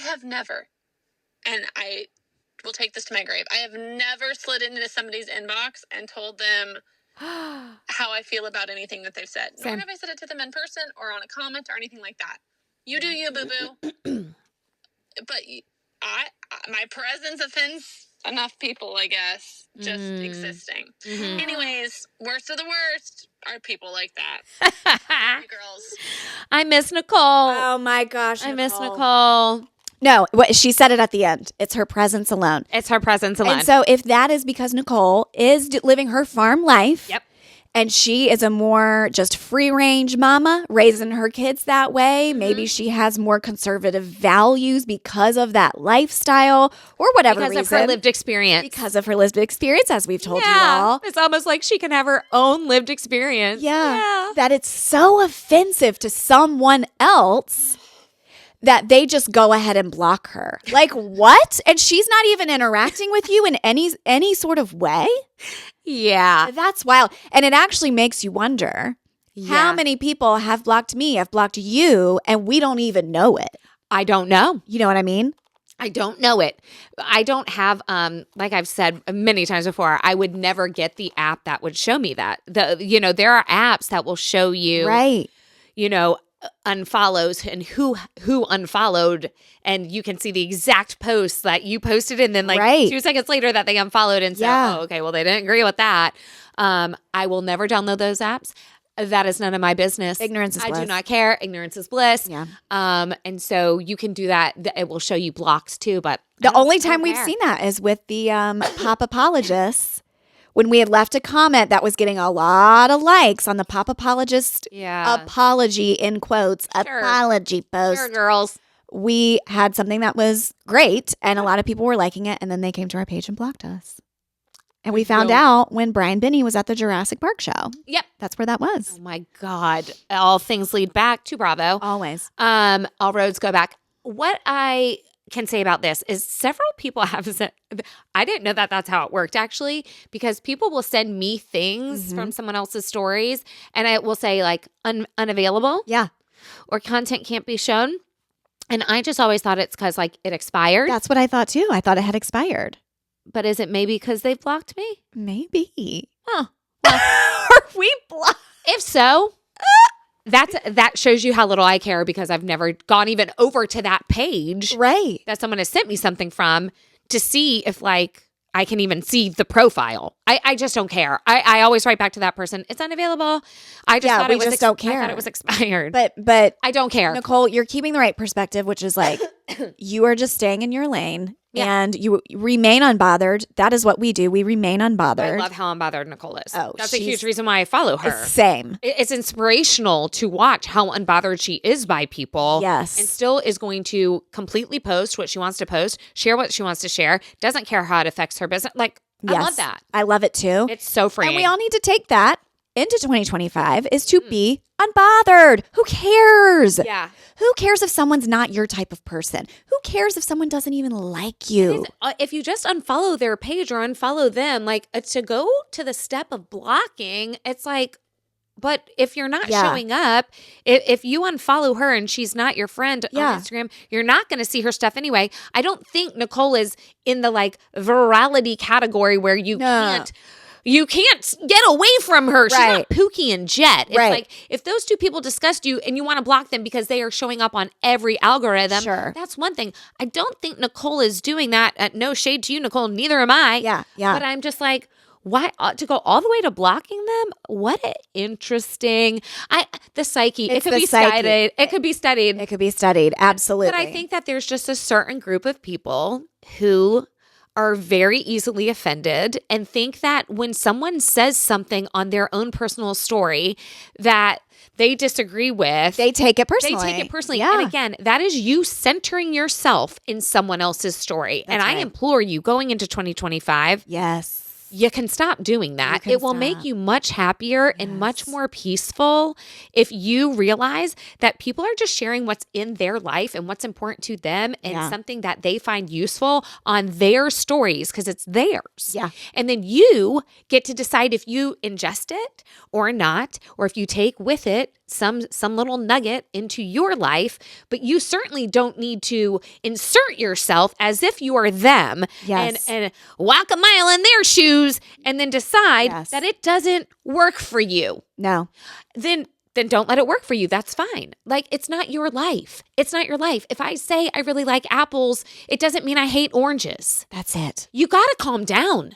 have never, and I will take this to my grave, I have never slid into somebody's inbox and told them how I feel about anything that they've said. Nor have I said it to them in person or on a comment or anything like that. You do you, boo-boo. But my presence offends enough people, I guess, just existing. Mm-hmm. Anyways, worst of the worst are people like that. Hey, girls. I miss Nicole. Oh my gosh, I miss Nicole. No, she said it at the end. It's her presence alone. It's her presence alone. And so if that is because Nicole is living her farm life. Yep. And she is a more just free-range mama, raising her kids that way. Mm-hmm. Maybe she has more conservative values because of that lifestyle or whatever reason. Because of her lived experience. Because of her lived experience, as we've told you all. It's almost like she can have her own lived experience. Yeah. That it's so offensive to someone else that they just go ahead and block her. Like, what? And she's not even interacting with you in any sort of way? Yeah. That's wild. And it actually makes you wonder how many people have blocked me, have blocked you, and we don't even know it. I don't know. You know what I mean? I don't know it. I don't have, like I've said many times before, I would never get the app that would show me that. There are apps that will show you, right? Unfollows and who unfollowed, and you can see the exact post that you posted, and then 2 seconds later that they unfollowed and said, oh, okay, well, they didn't agree with that. I will never download those apps. That is none of my business. Ignorance is bliss. I do not care. Ignorance is bliss. Yeah. And so you can do that. It will show you blocks too, but the only time we've seen that is with the Pop Apologists. When we had left a comment that was getting a lot of likes on the Pop Apologist apology, in quotes, apology post. Sure, girls. We had something that was great, and a lot of people were liking it, and then they came to our page and blocked us. And we found out when Brian Binney was at the Jurassic Park show. Yep. That's where that was. Oh, my God. All things lead back to Bravo. Always. All roads go back. What I can say about this is several people have said, I didn't know that that's how it worked actually, because people will send me things from someone else's stories and I will say like unavailable. Yeah. Or content can't be shown. And I just always thought it's because like it expired. That's what I thought too. I thought it had expired. But is it maybe because they've blocked me? Maybe. Huh. Are we blocked? If so, that shows you how little I care, because I've never gone even over to that page that someone has sent me something from to see if like I can even see the profile. I just don't care. I always write back to that person. It's unavailable. I just thought don't care. I thought it was expired. But I don't care. Nicole, you're keeping the right perspective, which is like you are just staying in your lane. Yeah. And you remain unbothered. That is what we do. We remain unbothered. I love how unbothered Nicole is. Oh, that's a huge reason why I follow her. Same. It's inspirational to watch how unbothered she is by people. Yes. And still is going to completely post what she wants to post, share what she wants to share, doesn't care how it affects her business. Like, I love that. I love it too. It's so freeing. And we all need to take that into 2025 is to be unbothered. Who cares? Yeah. Who cares if someone's not your type of person? Who cares if someone doesn't even like you? If you just unfollow their page or unfollow them, like to go to the step of blocking, it's like, but if you're not showing up, if you unfollow her and she's not your friend on Instagram, you're not going to see her stuff anyway. I don't think Nicole is in the like virality category where you can't get away from her. She's not Pookie and Jet. It's like if those two people disgust you and you want to block them because they are showing up on every algorithm, that's one thing. I don't think Nicole is doing that. No shade to you, Nicole. Neither am I. Yeah. But I'm just like, why to go all the way to blocking them? What interesting. The psyche. It could be studied. It could be studied. It could be studied. Absolutely. But I think that there's just a certain group of people who are very easily offended and think that when someone says something on their own personal story that they disagree with, they take it personally. Yeah. And again, that is you centering yourself in someone else's story. That's I implore you going into 2025. Yes. You can stop doing that. It will make you much happier and much more peaceful if you realize that people are just sharing what's in their life and what's important to them and something that they find useful on their stories because it's theirs. Yeah. And then you get to decide if you ingest it or not, or if you take with it some little nugget into your life, but you certainly don't need to insert yourself as if you are them and walk a mile in their shoes and then decide that it doesn't work for you. No. Then don't let it work for you. That's fine. Like, it's not your life. It's not your life. If I say I really like apples, it doesn't mean I hate oranges. That's it. You got to calm down.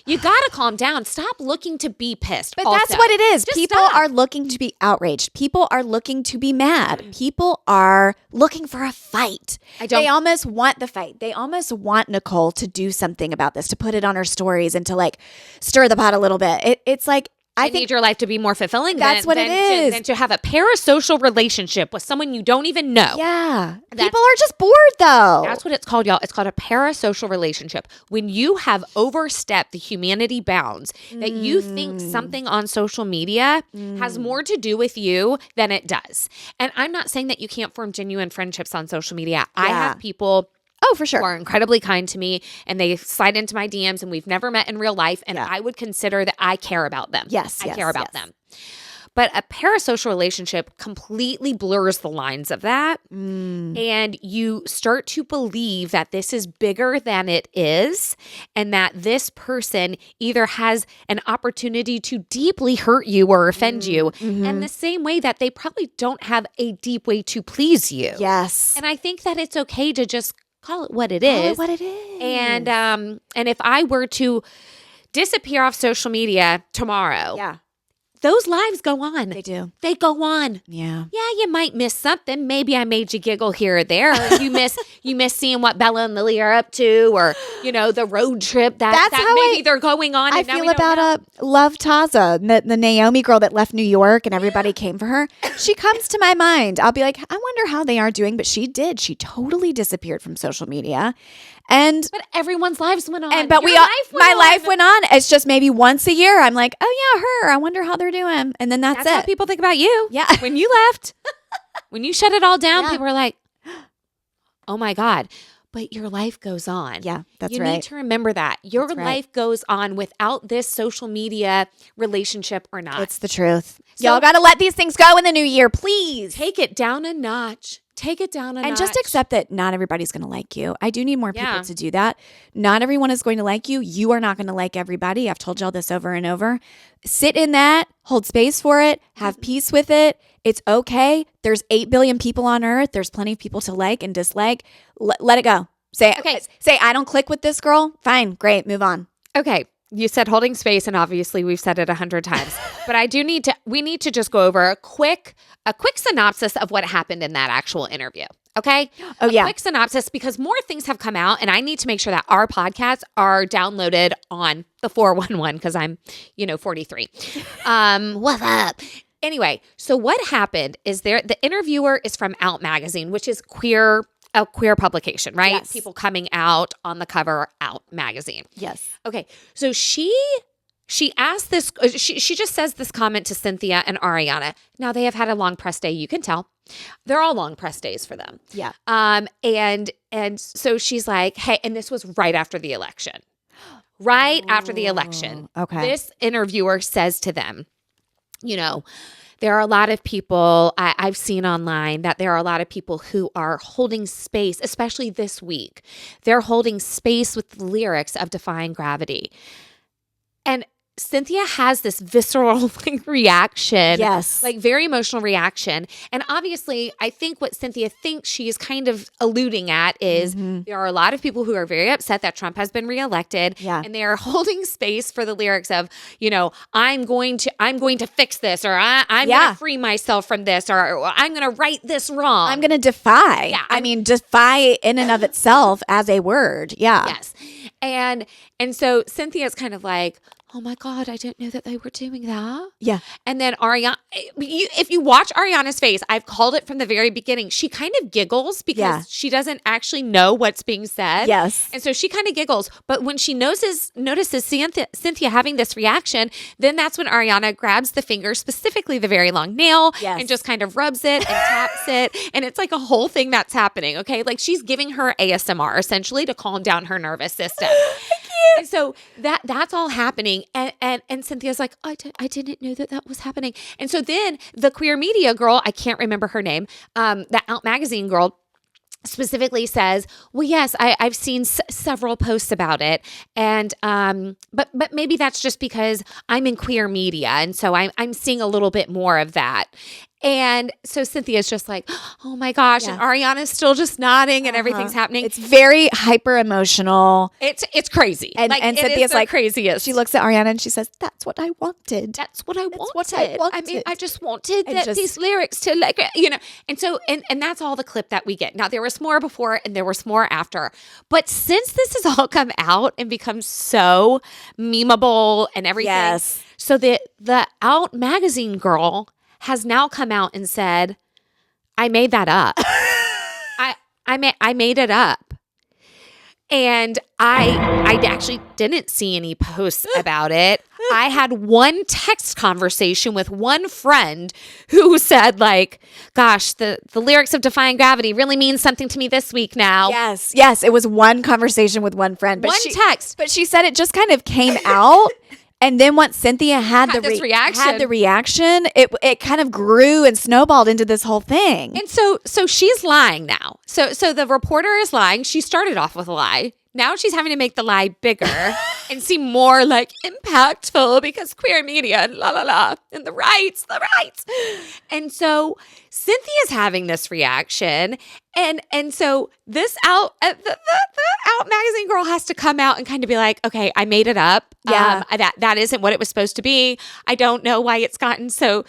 You got to calm down. Stop looking to be pissed. But that's what it is. People are looking to be outraged. People are looking to be mad. People are looking for a fight. They almost want the fight. They almost want Nicole to do something about this, to put it on her stories and to like stir the pot a little bit. It's like, I think need your life to be more fulfilling. That's what it is. Than to have a parasocial relationship with someone you don't even know. Yeah. People are just bored though. That's what it's called, y'all. It's called a parasocial relationship. When you have overstepped the humanity bounds, that you think something on social media has more to do with you than it does. And I'm not saying that you can't form genuine friendships on social media. I have people for sure, who are incredibly kind to me and they slide into my DMs and we've never met in real life. And I would consider that I care about them. Yes. I care about them. But a parasocial relationship completely blurs the lines of that. And you start to believe that this is bigger than it is and that this person either has an opportunity to deeply hurt you or offend you in the same way that they probably don't have a deep way to please you. Yes. And I think that it's okay to just call it what it is. Call it what it is. And if I were to disappear off social media tomorrow, those lives go on. They do. They go on. Yeah. Yeah, you might miss something. Maybe I made you giggle here or there. You miss seeing what Bella and Lily are up to, or the road trip that maybe they're going on. I feel about Love Taza, the Naomi girl that left New York and everybody came for her. She comes to my mind. I'll be like, I wonder how they are doing, but she did. She totally disappeared from social media. But everyone's lives went on. My life went on. It's just maybe once a year. I'm like, oh yeah, her. I wonder how they're doing. And then that's it. How people think about you. Yeah. When you left, when you shut it all down, people are like, oh my God. But your life goes on. Yeah, that's right. You need to remember that. Your life goes on without this social media relationship or not. It's the truth. Y'all got to let these things go in the new year, please. Take it down a notch. Take it down a notch. And just accept that not everybody's going to like you. I do need more people to do that. Not everyone is going to like you. You are not going to like everybody. I've told y'all this over and over. Sit in that. Hold space for it. Have peace with it. It's okay. There's 8 billion people on earth. There's plenty of people to like and dislike. Let it go. Say, I don't click with this girl. Fine. Great. Move on. Okay. You said holding space, and obviously we've said it 100 times. But we need to just go over a quick synopsis of what happened in that actual interview. Okay. Oh, a quick synopsis, because more things have come out and I need to make sure that our podcasts are downloaded on the 411 because I'm, 43. What's up? Anyway, so what happened is the interviewer is from Out Magazine, which is a queer publication, right? Yes. People coming out on the cover, Out Magazine. Yes. Okay. So she asked this, she just says this comment to Cynthia and Ariana. Now they have had a long press day. You can tell. They're all long press days for them. Yeah. And so she's like, hey, and this was right after the election. Right after the election. Okay. This interviewer says to them, there are a lot of people I've seen online that there are a lot of people who are holding space, especially this week. They're holding space with the lyrics of Defying Gravity. And Cynthia has this visceral reaction. Yes. Very emotional reaction. And obviously, I think what Cynthia thinks she is kind of alluding at is there are a lot of people who are very upset that Trump has been reelected. Yeah. And they are holding space for the lyrics of, I'm going to fix this, or I'm going to free myself from this, or I'm going to right this wrong. I'm going to defy. Yeah. I mean, defy in and of itself as a word. Yeah. Yes. And so Cynthia's kind of like, oh my God, I didn't know that they were doing that. Yeah. And then Ariana, if you watch Ariana's face, I've called it from the very beginning. She kind of giggles because she doesn't actually know what's being said. Yes. And so she kind of giggles. But when she notices Cynthia having this reaction, then that's when Ariana grabs the finger, specifically the very long nail, and just kind of rubs it and taps it. And it's like a whole thing that's happening. Okay. Like she's giving her ASMR essentially to calm down her nervous system. And so that's all happening. And Cynthia's like, I didn't know that was happening. And so then the queer media girl, I can't remember her name, the Out Magazine girl, specifically says, well, yes, I've seen several posts about it. And, but maybe that's just because I'm in queer media. And so I'm seeing a little bit more of that. And so Cynthia's just like, oh my gosh. And Ariana's still just nodding and everything's happening. It's very hyper emotional. It's crazy. And Cynthia's like, craziest. She looks at Ariana and she says, that's what I wanted. That's what I wanted. What I wanted. I mean, I just wanted these lyrics to and so, and that's all the clip that we get. Now there was more before and there was more after, but since this has all come out and become so memeable and everything. So the Out Magazine girl has now come out and said, I made that up. I made it up. And I actually didn't see any posts about it. I had one text conversation with one friend who said like, gosh, the lyrics of Defying Gravity really means something to me this week now. Yes. It was one conversation with one friend. But text. But she said it just kind of came out. And then once Cynthia had the reaction, it kind of grew and snowballed into this whole thing. And so she's lying now. So the reporter is lying. She started off with a lie. Now she's having to make the lie bigger and seem more like impactful because queer media and and the rights. And so Cynthia's having this reaction. And so this the Out Magazine girl has to come out and kind of be like, okay, I made it up. Yeah. That isn't what it was supposed to be. I don't know why it's gotten so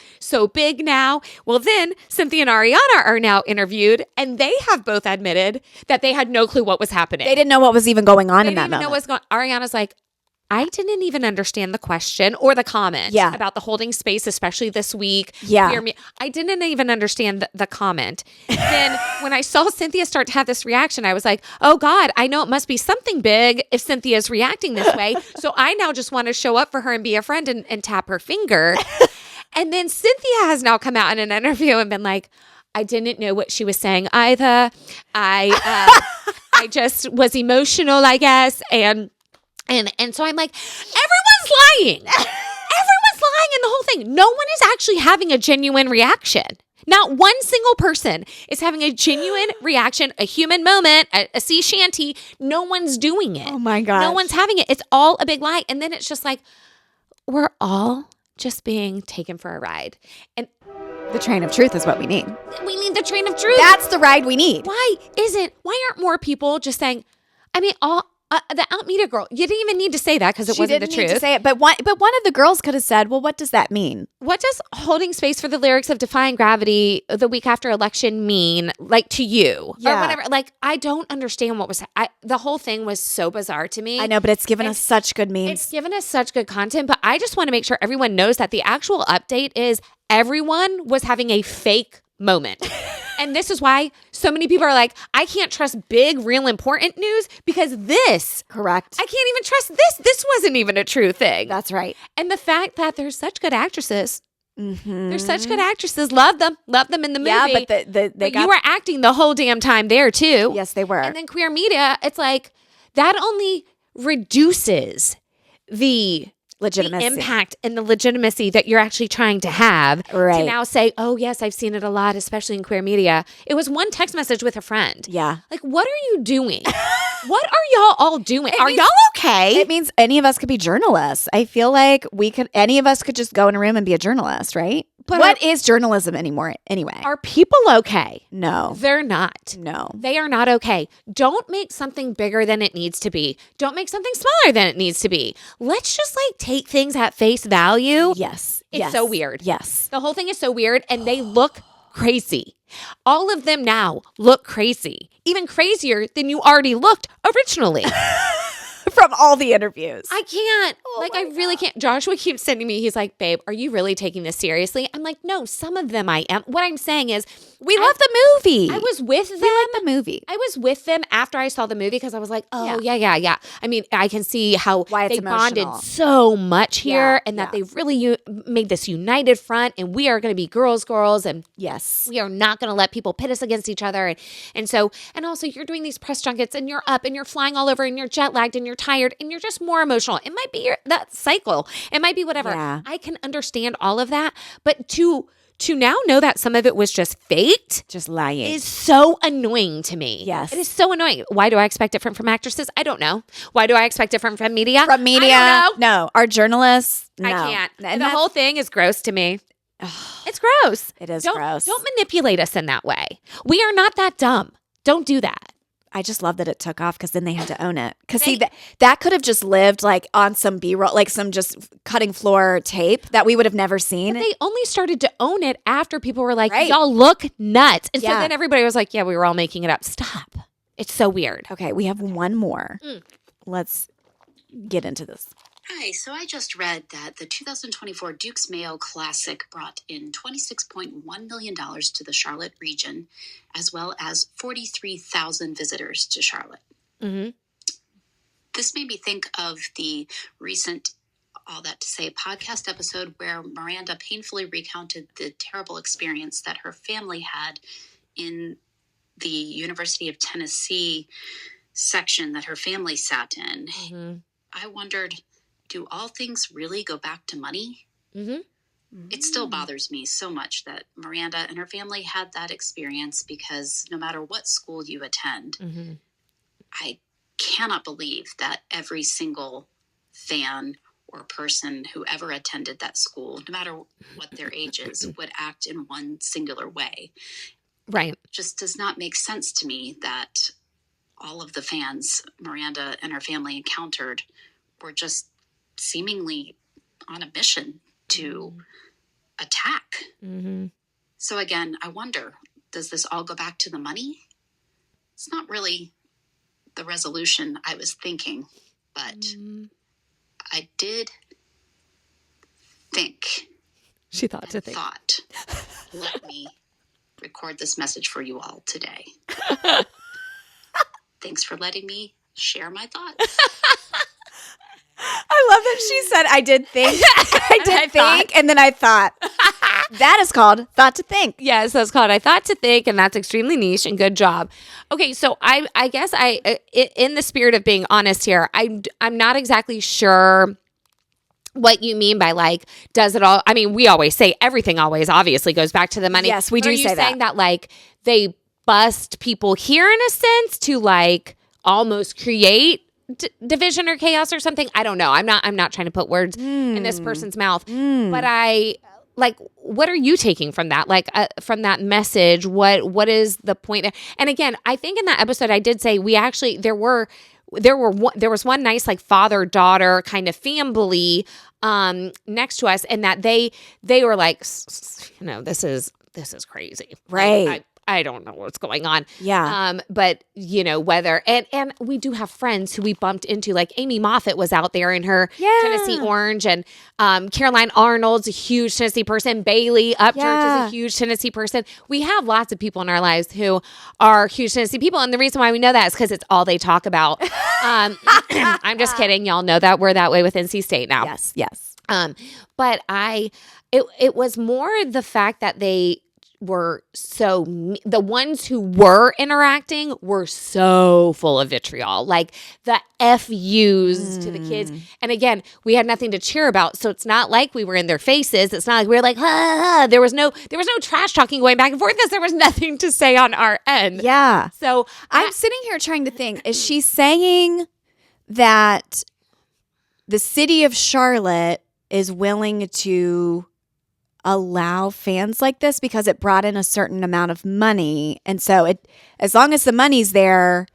big now. Well, then Cynthia and Ariana are now interviewed and they have both admitted that they had no clue what was happening. They didn't know what was even going on in that moment. They didn't know what's going on. Ariana's like, I didn't even understand the question or the comment about the holding space, especially this week. Yeah. I didn't even understand the comment. Then when I saw Cynthia start to have this reaction, I was like, oh God, I know it must be something big if Cynthia's reacting this way. So I now just want to show up for her and be a friend and tap her finger. And then Cynthia has now come out in an interview and been like, I didn't know what she was saying either. I just was emotional, I guess. And so I'm like, everyone's lying. Everyone's lying in the whole thing. No one is actually having a genuine reaction. Not one single person is having a genuine reaction, a human moment, a sea shanty. No one's doing it. Oh my gosh. No one's having it. It's all a big lie. And then it's just like, we're all just being taken for a ride. And the train of truth is what we need. We need the train of truth. That's the ride we need. Why aren't more people just saying, I mean, The Out Media girl. You didn't even need to say that because it She wasn't didn't the need truth. to say it, but one of the girls could have said, well, what does that mean? What does holding space for the lyrics of Defying Gravity the week after election mean, like, to you? Yeah. Or whatever. Like, I don't understand what was... the whole thing was so bizarre to me. I know, but it's given us such good memes. It's given us such good content, but I just want to make sure everyone knows that the actual update is everyone was having a fake moment. And this is why so many people are like, I can't trust big, real important news because this. Correct. I can't even trust this. This wasn't even a true thing. That's right. And the fact that there's such good actresses. There's such good actresses. Love them in the movie. Yeah, but you were acting the whole damn time there too. Yes, they were. And then queer media, it's like that only reduces the legitimacy, impact and the legitimacy that you're actually trying to have to now say, oh yes, I've seen it a lot, especially in queer media. It was one text message with a friend. Yeah. Like, what are you doing? What are y'all all doing? Are y'all okay? It means any of us could be journalists. I feel like any of us could just go in a room and be a journalist, right? But what is journalism anymore anyway? Are people okay? No. They're not. No. They are not okay. Don't make something bigger than it needs to be. Don't make something smaller than it needs to be. Let's just like take things at face value. Yes. It's so weird. Yes. The whole thing is so weird and they look crazy. All of them now look crazy. Even crazier than you already looked originally. From all the interviews. I can't. I really can't. Joshua keeps sending me, he's like, babe, are you really taking this seriously? I'm like, no, some of them I am. What I'm saying is, we love the movie. I was with them. We like the movie. I was with them after I saw the movie because I was like, oh, yeah. I mean, I can see how they bonded so much here and that they really made this united front and we are going to be girls and yes, we are not going to let people pit us against each other. And also you're doing these press junkets and you're up and you're flying all over and you're jet lagged and you're tired and you're just more emotional. It might be that cycle. It might be whatever. Yeah. I can understand all of that. But to now know that some of it was just faked, just lying, is so annoying to me. Yes. It is so annoying. Why do I expect different from actresses? I don't know. Why do I expect different from media? From media? I don't know. No. Our journalists? No. I can't. And the whole thing is gross to me. It's gross. It is gross. gross. Don't manipulate us in that way. We are not that dumb. Don't do that. I just love that it took off because then they had to own it. Because see, that could have just lived like on some B-roll, like some just cutting floor tape that we would have never seen. But they only started to own it after people were like, y'all look nuts. And so then everybody was like, yeah, we were all making it up. Stop. It's so weird. Okay, we have one more. Let's get into this. Hi, so I just read that the 2024 Duke's Mayo Classic brought in $26.1 million to the Charlotte region, as well as 43,000 visitors to Charlotte. Mm-hmm. This made me think of the recent All That to Say podcast episode where Miranda painfully recounted the terrible experience that her family had in the University of Tennessee section that her family sat in. Mm-hmm. I wondered, do all things really go back to money? Mm-hmm. It still bothers me so much that Miranda and her family had that experience because no matter what school you attend, I cannot believe that every single fan or person who ever attended that school, no matter what their age is, would act in one singular way. Right. It just does not make sense to me that all of the fans Miranda and her family encountered were just seemingly on a mission to attack. Mm-hmm. So again, I wonder, does this all go back to the money? It's not really the resolution I was thinking, but I did think. She thought to think. Let me record this message for you all today. Thanks for letting me share my thoughts. I love that she said, I did think. I did think. And then I thought. That is called thought to think. Yes, that's called I thought to think. And that's extremely niche and good job. Okay, so I guess in the spirit of being honest here, I'm not exactly sure what you mean by like, does it all, I mean, we always say everything always obviously goes back to the money. Yes, we do say that. Are you saying that like they bust people here in a sense to like almost create division or chaos or something? I don't know. I'm not trying to put words in this person's mouth, but I like, what are you taking from that? Like from that message, what is the point there? And again, I think in that episode I did say there was one nice like father-daughter kind of family next to us, and that they were like, this is crazy. Right. Like, I don't know what's going on. Yeah. But whether, and we do have friends who we bumped into, like Amy Moffat was out there in her Tennessee Orange, and Caroline Arnold's a huge Tennessee person. Bailey Upchurch is a huge Tennessee person. We have lots of people in our lives who are huge Tennessee people. And the reason why we know that is because it's all they talk about. I'm just kidding. Y'all know that we're that way with NC State now. Yes. But it was more the fact that they were the ones who were interacting were so full of vitriol, like the FUs to the kids. And again, we had nothing to cheer about. So it's not like we were in their faces. It's not like we were like, ha, ha, ha. There was no trash talking going back and forth because there was nothing to say on our end. Yeah. So I'm sitting here trying to think, is she saying that the city of Charlotte is willing to allow fans like this because it brought in a certain amount of money, and so as long as the money's there,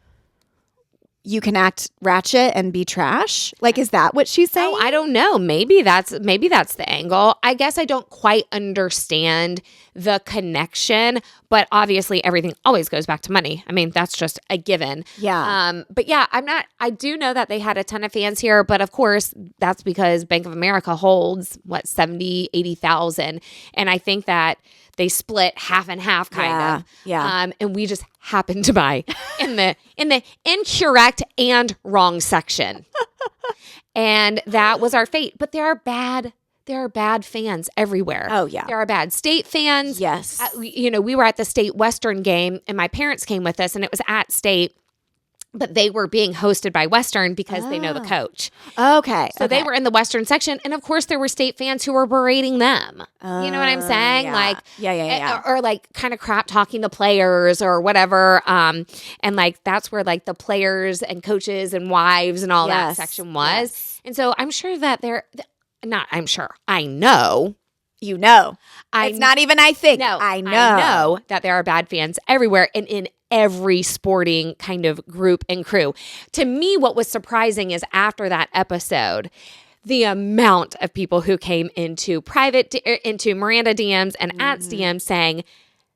you can act ratchet and be trash? Like, is that what she's saying? I don't know. Maybe that's the angle. I guess I don't quite understand the connection, but obviously everything always goes back to money. I mean, that's just a given. Yeah. But yeah, I do know that they had a ton of fans here, but of course that's because Bank of America holds 70,000-80,000. And I think that they split half and half kind of. Yeah. And we just happened to buy in the incorrect and wrong section. And that was our fate. But there are bad fans everywhere. Oh, yeah. There are bad state fans. Yes. We were at the state Western game, and my parents came with us, and it was at state. But they were being hosted by Western because they know the coach. Okay. So they were in the Western section. And of course, there were state fans who were berating them. You know what I'm saying? Yeah. Like, Yeah. Or like kind of crap talking the players or whatever. And like, that's where like the players and coaches and wives and all that section was. Yes. And so I'm sure that I know. You know. It's not even I think. No, I know. I know that there are bad fans everywhere and in every sporting kind of group and crew. To me, what was surprising is after that episode, the amount of people who came into Miranda DMs and At's DMs saying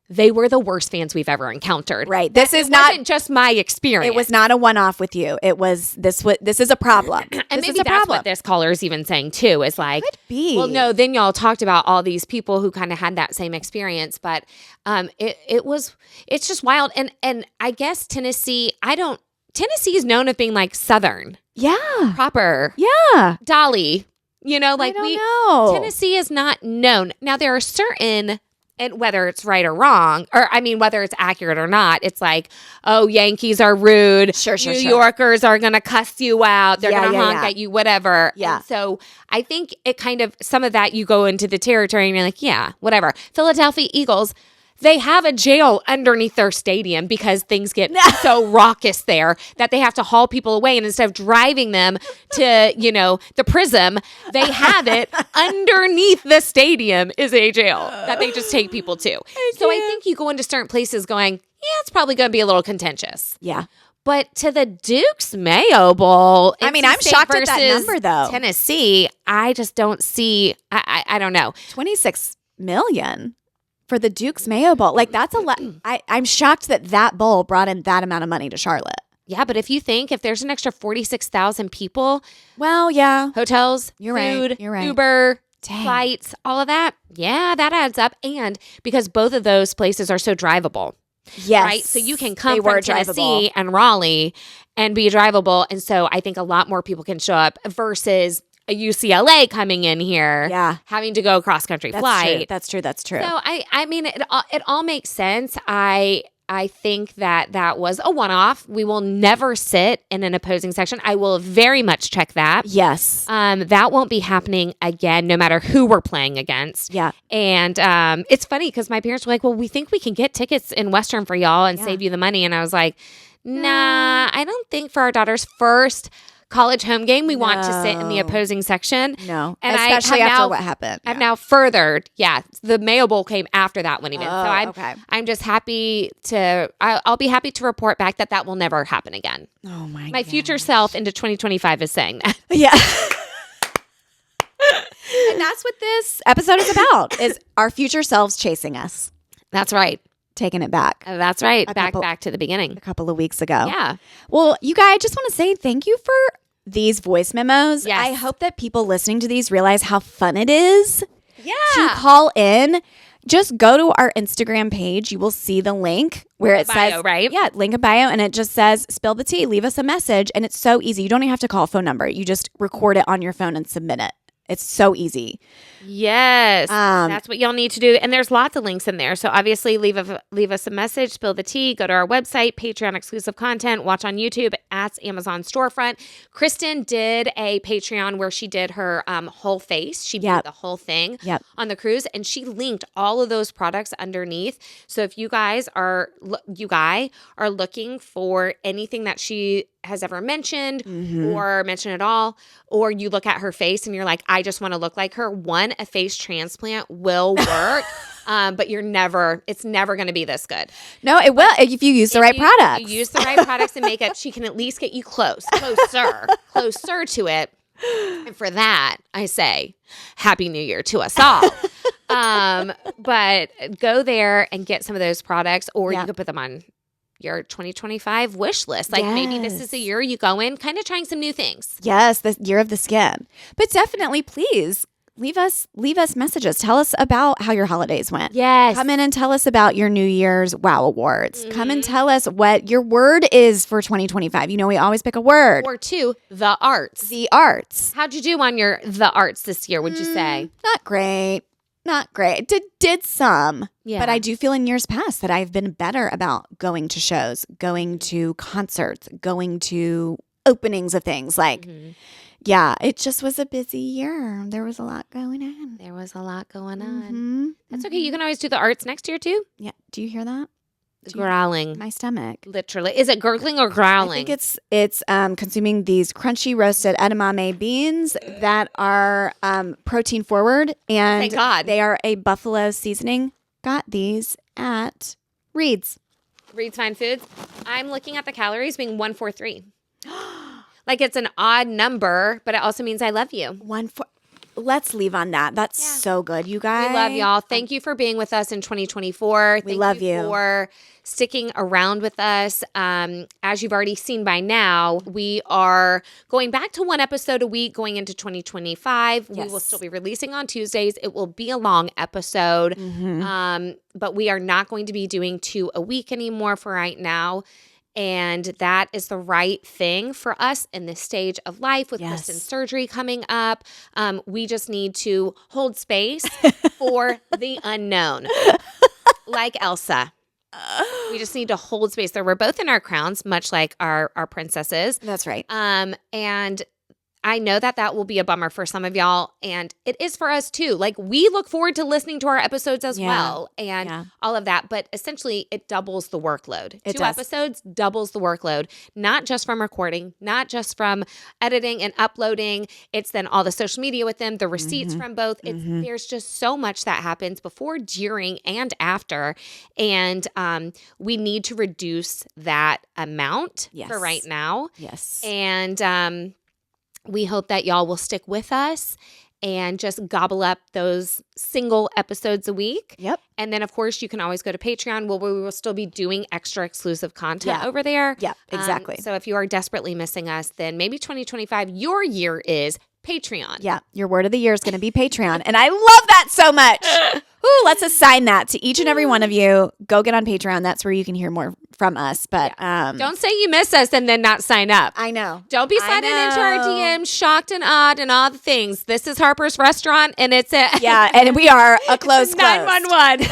they were the worst fans we've ever encountered. Right. Wasn't just my experience. It was not a one-off with you. It was this is a problem. And maybe that's what this caller is even saying too, is like, could be. Well, no, then y'all talked about all these people who kind of had that same experience, but it's just wild. And I guess Tennessee is known as being like Southern. Yeah. Proper. Yeah. Dolly. Like Tennessee is not known. Now there are certain, and whether it's right or wrong, or I mean, whether it's accurate or not, it's like, oh, Yankees are rude. Sure. New Yorkers are going to cuss you out. They're going to honk at you, whatever. Yeah. And so I think it kind of, some of that you go into the territory and you're like, yeah, whatever. Philadelphia Eagles, they have a jail underneath their stadium because things get so raucous there that they have to haul people away. And instead of driving them to, the Prism, they have it underneath the stadium is a jail that they just take people to. So I think you go into certain places going, yeah, it's probably going to be a little contentious. Yeah. But to the Duke's Mayo Bowl, I mean, I'm shocked at that number, though. Tennessee, I just don't see, I don't know. 26 million. For the Duke's Mayo Bowl. Like, that's a lot. I'm shocked that bowl brought in that amount of money to Charlotte. Yeah, but if there's an extra 46,000 people. Well, yeah. Hotels, You're food, right. You're right. Uber, Dang. flights, all of that. Yeah, that adds up. And because both of those places are so drivable. Yes. Right? So you can come from Tennessee and Raleigh and be drivable. And so I think a lot more people can show up versus a UCLA coming in here, having to go cross-country flight. That's true. So I mean, it all makes sense. I think that was a one-off. We will never sit in an opposing section. I will very much check that. Yes. That won't be happening again, no matter who we're playing against. Yeah. And it's funny because my parents were like, well, we think we can get tickets in Western for y'all and save you the money. And I was like, nah, I don't think for our daughter's first college home game, we want to sit in the opposing section. No, and especially after what happened. I've now furthered. Yeah, the Mayo Bowl came after that one even. So I'm just happy to. I'll be happy to report back that will never happen again. Oh my future self into 2025 is saying that. Yeah. And that's what this episode is about, is our future selves chasing us. That's right. Taking it back. That's right. Back to the beginning. A couple of weeks ago. Yeah. Well, you guys, I just want to say thank you for these voice memos. Yes. I hope that people listening to these realize how fun it is to call in. Just go to our Instagram page. You will see the link where it says, right? Yeah, link in bio. And it just says, spill the tea, leave us a message. And it's so easy. You don't even have to call a phone number. You just record it on your phone and submit it. It's so easy. Yes. That's what y'all need to do. And there's lots of links in there. So obviously leave us a message, spill the tea, go to our website, Patreon exclusive content, watch on YouTube at Amazon storefront. Kristen did a Patreon where she did her whole face. She did the whole thing on the cruise, and she linked all of those products underneath. So if you guys are looking for anything that she has ever mentioned or mentioned at all, or you look at her face and you're like, I just want to look like her. One, a face transplant will work, but it's never going to be this good. No, it will if you use the right products. If you use the right products and makeup, she can at least get you closer to it. And for that, I say, Happy New Year to us all. But go there and get some of those products, or you can put them on your 2025 wish list. Like maybe this is the year you go in kind of trying some new things. Yes, the year of the skin. But definitely, please leave us messages. Tell us about how your holidays went. Yes. Come in and tell us about your New Year's Wow Awards. Come and tell us what your word is for 2025. You know, we always pick a word. Or two, the arts. The arts. How'd you do on your the arts this year, would you say? Not great. Not great. Did some. Yeah. But I do feel in years past that I've been better about going to shows, going to concerts, going to openings of things. Like, yeah, it just was a busy year. There was a lot going on. That's okay. You can always do the arts next year too. Yeah. Do you hear that? Growling. My stomach. Literally. Is it gurgling or growling? I think it's consuming these crunchy roasted edamame beans that are protein forward, and Thank God. They are a buffalo seasoning. Got these at Reed's. Reed's Fine Foods. I'm looking at the calories being 143. Like it's an odd number, but it also means I love you. Let's leave on that. That's so good, you guys. We love y'all. Thank you for being with us in 2024. We love you for sticking around with us. As you've already seen by now, we are going back to one episode a week going into 2025. Yes. We will still be releasing on Tuesdays. It will be a long episode, but we are not going to be doing 2 a week anymore for right now. And that is the right thing for us in this stage of life with Kristen's surgery coming up. We just need to hold space for the unknown. Like Elsa. We just need to hold space there. We're both in our crowns, much like our princesses. That's right. And I know that will be a bummer for some of y'all, and it is for us too. Like, we look forward to listening to our episodes as well and all of that, but essentially it doubles the workload. It 2 does. episodes doubles the workload, not just from recording, not just from editing and uploading. It's then all the social media with them, the receipts from both. There's just so much that happens before, during, and after, and we need to reduce that amount for right now. Yes. And we hope that y'all will stick with us and just gobble up those single episodes a week. Yep. And then, of course, you can always go to Patreon where we will still be doing extra exclusive content over there. Yep, exactly. So if you are desperately missing us, then maybe 2025, your year is Patreon. Yeah, your word of the year is going to be Patreon. And I love that so much. Ooh, let's assign that to each and every one of you. Go get on Patreon. That's where you can hear more from us. But don't say you miss us and then not sign up. I know. Don't be sliding into our DMs, shocked and odd and all the things. This is Harper's Restaurant, and it's and we are a closed 911.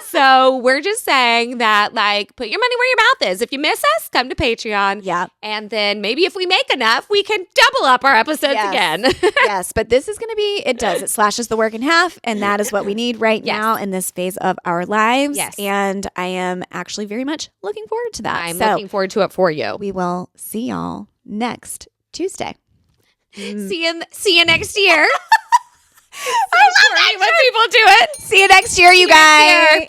So we're just saying that, like, put your money where your mouth is. If you miss us, come to Patreon. Yeah. And then maybe if we make enough, we can double up our episodes again. Yes, but this is going to be, it slashes the work in half, and that is what we need right now in this phase of our lives. Yes. And I am actually very much looking forward to that. I'm looking forward to it for you. We will see y'all next Tuesday. See you next year. I love that when people do it. See you next year, you guys.